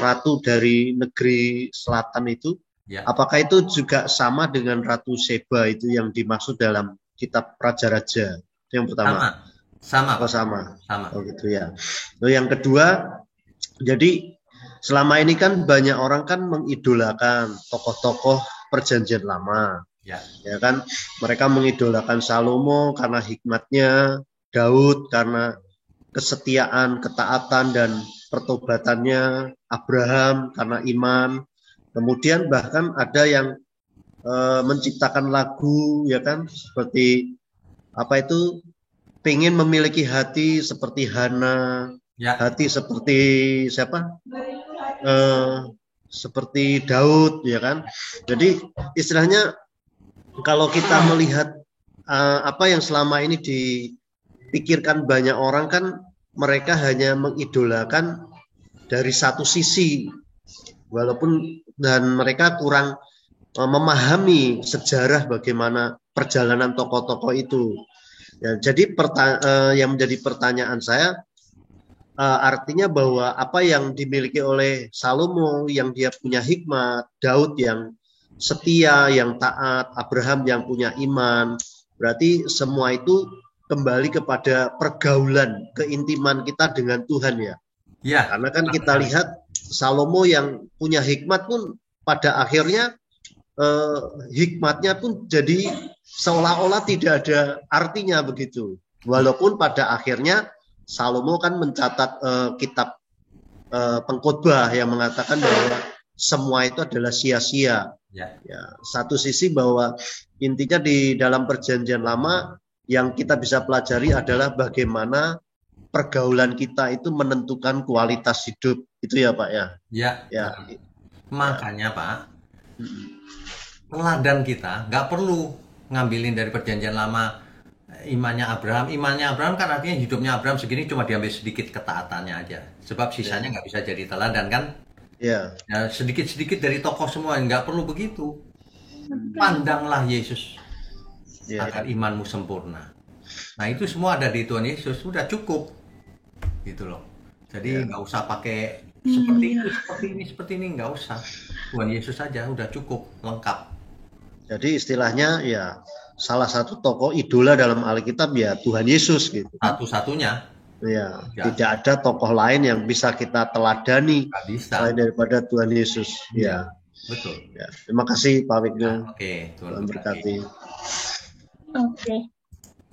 Ratu dari negeri selatan itu. Ya. Apakah itu juga sama dengan Ratu Seba itu yang dimaksud dalam kitab Raja-Raja? Itu yang pertama. Sama. Oh, sama. Sama. Oh gitu ya. Lalu yang kedua, jadi selama ini kan banyak orang kan mengidolakan tokoh-tokoh Perjanjian Lama. Ya kan, mereka mengidolakan Salomo karena hikmatnya, Daud karena kesetiaan, ketaatan dan pertobatannya, Abraham karena iman. Kemudian bahkan ada yang menciptakan lagu, ya kan, seperti pengen memiliki hati seperti Hana, hati seperti siapa? Seperti Daud, ya kan. Jadi istilahnya kalau kita melihat apa yang selama ini dipikirkan banyak orang kan, mereka hanya mengidolakan dari satu sisi, walaupun dan mereka kurang memahami sejarah bagaimana perjalanan tokoh-tokoh itu. Ya, jadi yang menjadi pertanyaan saya, artinya bahwa apa yang dimiliki oleh Salomo yang dia punya hikmat, Daud yang setia, yang taat, Abraham yang punya iman, berarti semua itu kembali kepada pergaulan, keintiman kita dengan Tuhan ya. Ya. Karena kan kita lihat Salomo yang punya hikmat pun pada akhirnya hikmatnya pun jadi seolah-olah tidak ada artinya begitu. Walaupun pada akhirnya Salomo kan mencatat kitab pengkhotbah yang mengatakan bahwa semua itu adalah sia-sia. Ya. Ya, satu sisi bahwa intinya di dalam perjanjian lama yang kita bisa pelajari adalah bagaimana pergaulan kita itu menentukan kualitas hidup. Itu ya Pak ya? Ya. Ya. Makanya Pak, teladan kita nggak perlu ngambilin dari perjanjian lama imannya Abraham. Imannya Abraham kan artinya hidupnya Abraham segini cuma diambil sedikit ketaatannya aja. Sebab sisanya nggak bisa jadi teladan kan? Ya. Ya, sedikit-sedikit dari tokoh semua, nggak perlu begitu. Pandanglah Yesus agar imanmu sempurna. Nah itu semua ada di Tuhan Yesus, sudah cukup gitu loh. Jadi nggak usah pakai seperti itu, seperti ini, nggak usah. Tuhan Yesus saja udah cukup, lengkap. Jadi istilahnya ya salah satu tokoh idola dalam Alkitab ya Tuhan Yesus gitu. Satu-satunya. Ya, tidak ada tokoh lain yang bisa kita teladani selain daripada Tuhan Yesus. Ya, betul. Ya, terima kasih Pak Wigno. Oke, Tuhan berkati. Oke.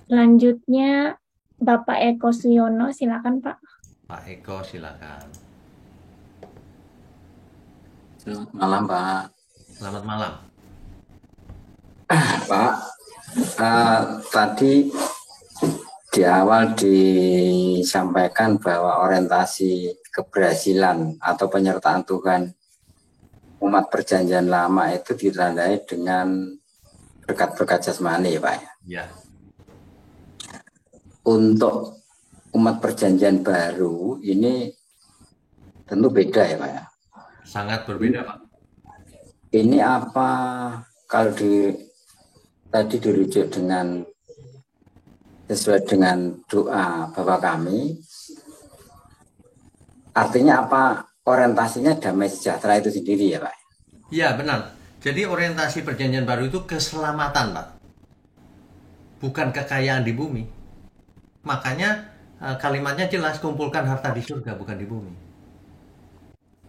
Selanjutnya Bapak Eko Suyono, silakan Pak. Pak Eko, silakan. Selamat malam Pak. Selamat malam. Pak, tadi di awal disampaikan bahwa orientasi keberhasilan atau penyertaan Tuhan umat perjanjian lama itu ditandai dengan berkat-berkat jasmani ya Pak ya. Ya. Untuk umat perjanjian baru ini tentu beda ya Pak ya. Sangat berbeda Pak. Ini apa kalau tadi dirujuk dengan sesuai dengan doa Bapa kami, artinya apa orientasinya damai sejahtera itu sendiri ya Pak? Iya benar. Jadi orientasi perjanjian baru itu keselamatan Pak, bukan kekayaan di bumi. Makanya kalimatnya jelas, kumpulkan harta di surga bukan di bumi.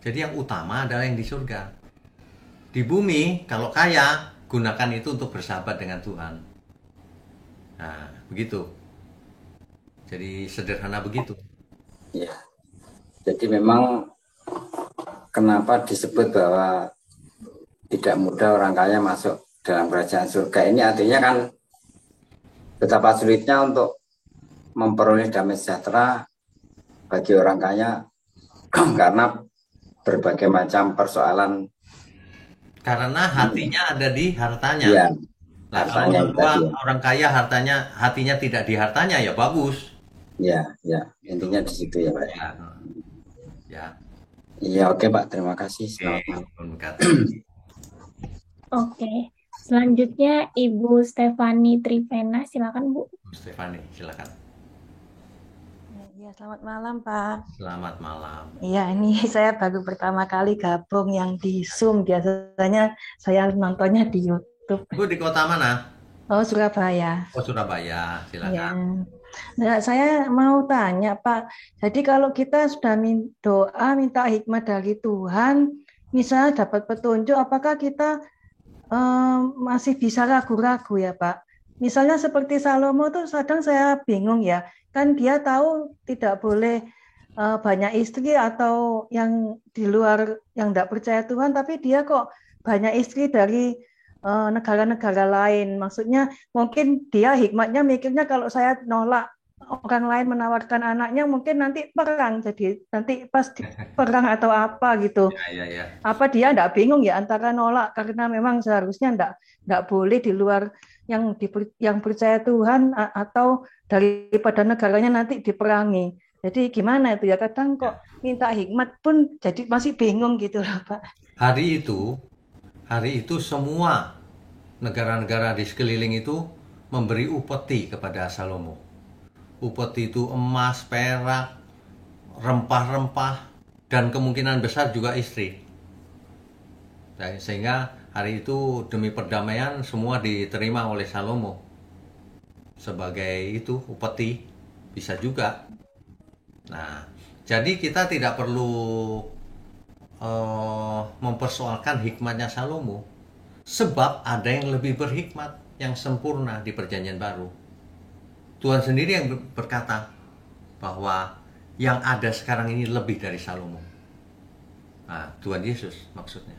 Jadi yang utama adalah yang di surga. Di bumi kalau kaya, gunakan itu untuk bersahabat dengan Tuhan. Nah, begitu. Jadi sederhana begitu. Ya. Jadi memang kenapa disebut bahwa tidak mudah orang kaya masuk dalam kerajaan surga. Ini artinya kan betapa sulitnya untuk memperoleh damai sejahtera bagi orang kaya karena berbagai macam persoalan. Karena hatinya ada di hartanya. Ya. Nah, kalau orang kaya hatinya tidak di hartanya ya bagus. Ya, intinya di situ ya Pak. Ya. Iya, oke Pak, terima kasih. Selamat malam. Oke. Selanjutnya Ibu Stefani Trivena, silakan Bu. Stefani, silakan. Ya, selamat malam Pak. Selamat malam. Iya, ini saya baru pertama kali gabung yang di Zoom. Biasanya saya nontonnya di YouTube. Bu di kota mana? Oh, Surabaya. Oh, Surabaya, silakan. Ya. Nah, saya mau tanya Pak, jadi kalau kita sudah doa minta hikmat dari Tuhan, misalnya dapat petunjuk, apakah kita masih bisa ragu-ragu ya Pak? Misalnya seperti Salomo tuh kadang saya bingung ya, kan dia tahu tidak boleh banyak istri atau yang di luar yang tidak percaya Tuhan, tapi dia kok banyak istri dari negara-negara lain. Maksudnya mungkin dia hikmatnya mikirnya kalau saya nolak orang lain menawarkan anaknya mungkin nanti perang, jadi nanti pas perang atau apa gitu. Ya. Apa dia enggak bingung ya antara nolak karena memang seharusnya enggak boleh di luar yang percaya Tuhan atau daripada negaranya nanti diperangi. Jadi gimana itu ya, kadang kok minta hikmat pun jadi masih bingung gitu loh Pak. Hari itu semua negara-negara di sekeliling itu memberi upeti kepada Salomo. Upeti itu emas, perak, rempah-rempah, dan kemungkinan besar juga istri. Sehingga hari itu demi perdamaian semua diterima oleh Salomo. sebagai itu upeti, bisa juga. Nah, jadi kita tidak perlu mempersoalkan hikmatnya Salomo, sebab ada yang lebih berhikmat, yang sempurna di Perjanjian Baru. Tuhan sendiri yang berkata bahwa yang ada sekarang ini lebih dari Salomo. Nah, Tuhan Yesus maksudnya.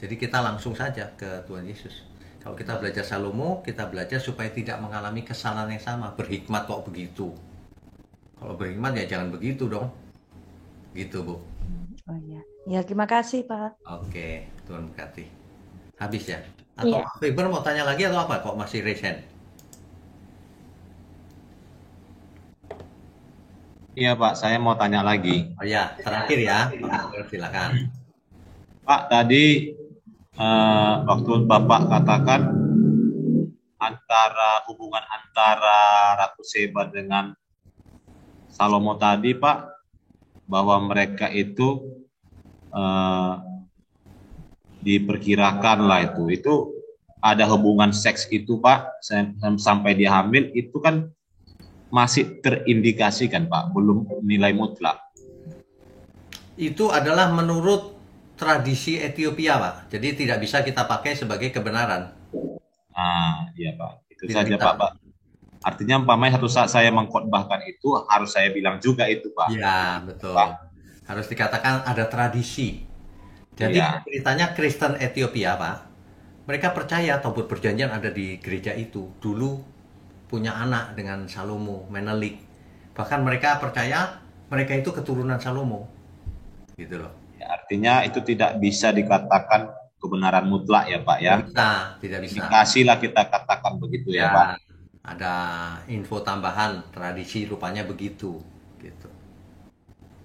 Jadi kita langsung saja ke Tuhan Yesus. Kalau kita belajar Salomo, kita belajar supaya tidak mengalami kesalahan yang sama. Berhikmat kok begitu. Kalau berhikmat ya jangan begitu dong. Gitu, Bu. Oh iya. Ya, terima kasih, Pak. Oke, Tuhan berkati. Habis ya? Atau Iya. Fiber mau tanya lagi atau apa? Kok masih raise hand? Iya Pak, saya mau tanya lagi. Oh ya, terakhir ya. Silakan. Pak, tadi waktu Bapak katakan hubungan antara Ratu Seba dengan Salomo tadi, Pak, bahwa mereka itu diperkirakan lah itu ada hubungan seks itu, Pak, sampai dia hamil, itu kan masih terindikasikan, Pak, belum nilai mutlak. Itu adalah menurut tradisi Ethiopia, Pak. Jadi tidak bisa kita pakai sebagai kebenaran. Ah, iya Pak. Itu Tidak saja bisa. Pak. Artinya umpamanya satu saat saya mengkhotbahkan itu harus saya bilang juga itu, Pak. Iya, betul. Pak. Harus dikatakan ada tradisi. Jadi Iya. ceritanya Kristen Ethiopia, Pak. Mereka percaya Taubat Perjanjian ada di gereja itu. Dulu punya anak dengan Salomo, Menelik. Bahkan mereka percaya mereka itu keturunan Salomo. Gitu loh. Ya, artinya itu tidak bisa dikatakan kebenaran mutlak ya Pak ya. Tidak bisa. Indikasilah kita katakan begitu ya, Ya, Pak. ada info tambahan, tradisi rupanya begitu. Gitu.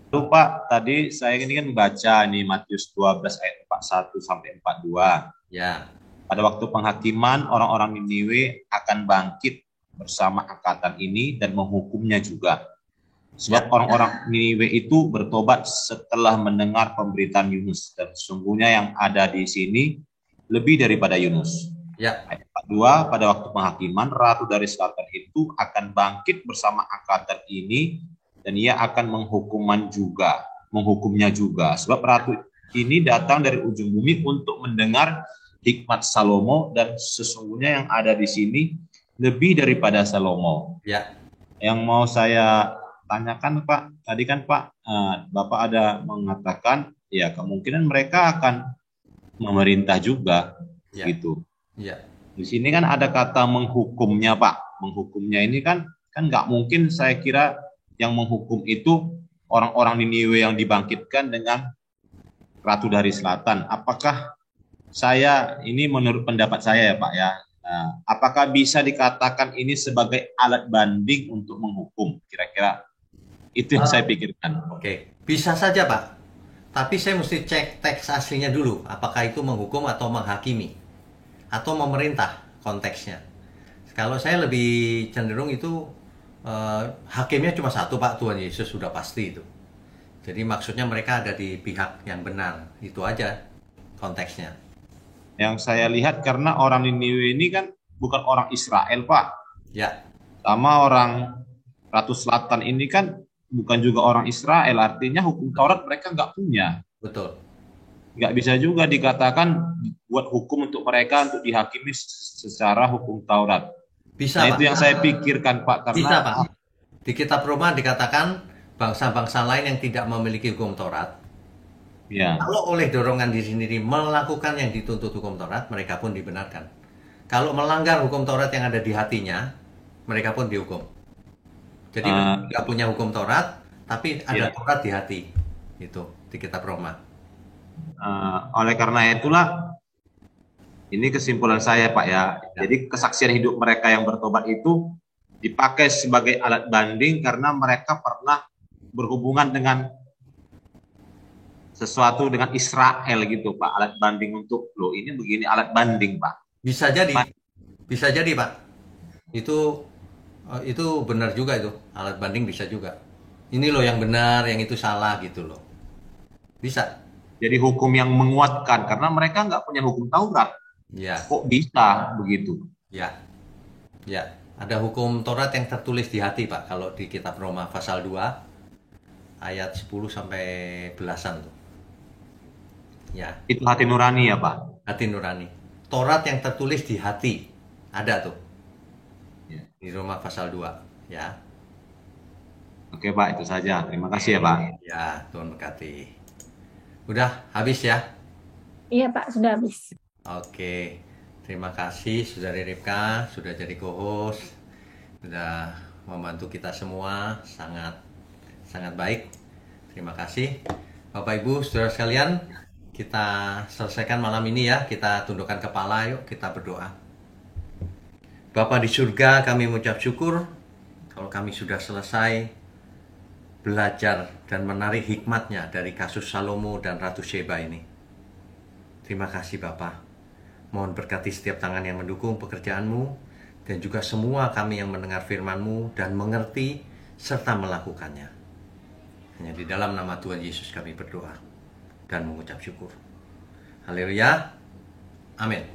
Lalu Pak, tadi saya ini kan baca ini Matius 12 ayat 41 sampai 42. Ya. Pada waktu penghakiman, orang-orang Niniwe akan bangkit bersama angkatan ini dan menghukumnya juga. Sebab orang-orang Niniwe itu bertobat setelah mendengar pemberitaan Yunus. Dan sesungguhnya yang ada di sini lebih daripada Yunus. Ya. Ayat 42, pada waktu penghakiman, Ratu dari Selatan itu akan bangkit bersama angkatan ini dan ia akan menghukumnya juga. Sebab Ratu ini datang dari ujung bumi untuk mendengar hikmat Salomo dan sesungguhnya yang ada di sini lebih daripada Salomo. Ya. Yang mau saya tanyakan Pak, tadi kan Pak, Bapak ada mengatakan ya kemungkinan mereka akan memerintah juga, gitu. Ya. Di sini kan ada kata menghukumnya Pak. Menghukumnya ini kan nggak mungkin saya kira yang menghukum itu orang-orang Niniwe yang dibangkitkan dengan Ratu dari Selatan. Apakah saya ini menurut pendapat saya ya Pak ya, apakah bisa dikatakan ini sebagai alat banding untuk menghukum? Kira-kira itu yang saya pikirkan. Oke, bisa saja Pak. Tapi saya mesti cek teks aslinya dulu. Apakah itu menghukum atau menghakimi? Atau memerintah konteksnya. Kalau saya lebih cenderung itu hakimnya cuma satu Pak, Tuhan Yesus, sudah pasti itu. Jadi maksudnya mereka ada di pihak yang benar. Itu aja konteksnya. Yang saya lihat karena orang Niniwe ini kan bukan orang Israel, Pak. Ya. Sama orang Ratu Selatan ini kan bukan juga orang Israel. Artinya hukum Taurat mereka nggak punya. Betul. Nggak bisa juga dikatakan buat hukum untuk mereka untuk dihakimi secara hukum Taurat. Bisa, nah, Pak. itu yang saya pikirkan, Pak. Karena bisa, Pak. Di kitab Roma dikatakan bangsa-bangsa lain yang tidak memiliki hukum Taurat, ya, kalau oleh dorongan diri sendiri melakukan yang dituntut hukum Taurat, mereka pun dibenarkan. Kalau melanggar hukum Taurat yang ada di hatinya, mereka pun dihukum. Jadi nggak punya hukum Taurat, tapi ada Taurat di hati. Itu di kitab Roma. Oleh karena itulah, ini kesimpulan saya Pak ya. Jadi kesaksian hidup mereka yang bertobat itu dipakai sebagai alat banding karena mereka pernah berhubungan dengan sesuatu dengan Israel gitu Pak, alat banding untuk loh ini begini alat banding Pak. Bisa jadi Pak. Itu benar juga itu, alat banding bisa juga. Ini loh yang benar, yang itu salah gitu loh. Bisa. Jadi hukum yang menguatkan karena mereka nggak punya hukum Taurat. Ya. Kok bisa begitu? Ya. Ada hukum Taurat yang tertulis di hati, Pak. Kalau di kitab Roma pasal 2 ayat 10 sampai belasan tuh. Ya. Itu hati nurani ya, Pak? Hati nurani. Taurat yang tertulis di hati. Ada tuh. Ya. Di Roma pasal 2, ya. Oke, Pak, itu saja. Terima kasih ya, Pak. Ya, Tuhan berkati. Udah habis ya? Iya, Pak, sudah habis. Oke. Terima kasih Saudari Ripka sudah jadi co-host, sudah membantu kita semua, sangat baik. Terima kasih. Bapak Ibu, saudara sekalian, kita selesaikan malam ini ya. Kita tundukkan kepala, yuk kita berdoa. Bapa di surga, kami mengucap syukur kalau kami sudah selesai belajar dan menarik hikmatnya dari kasus Salomo dan Ratu Sheba ini. Terima kasih Bapak. Mohon berkati setiap tangan yang mendukung pekerjaanmu dan juga semua kami yang mendengar firman-Mu dan mengerti serta melakukannya. Hanya di dalam nama Tuhan Yesus kami berdoa dan mengucap syukur. Haleluya. Amin.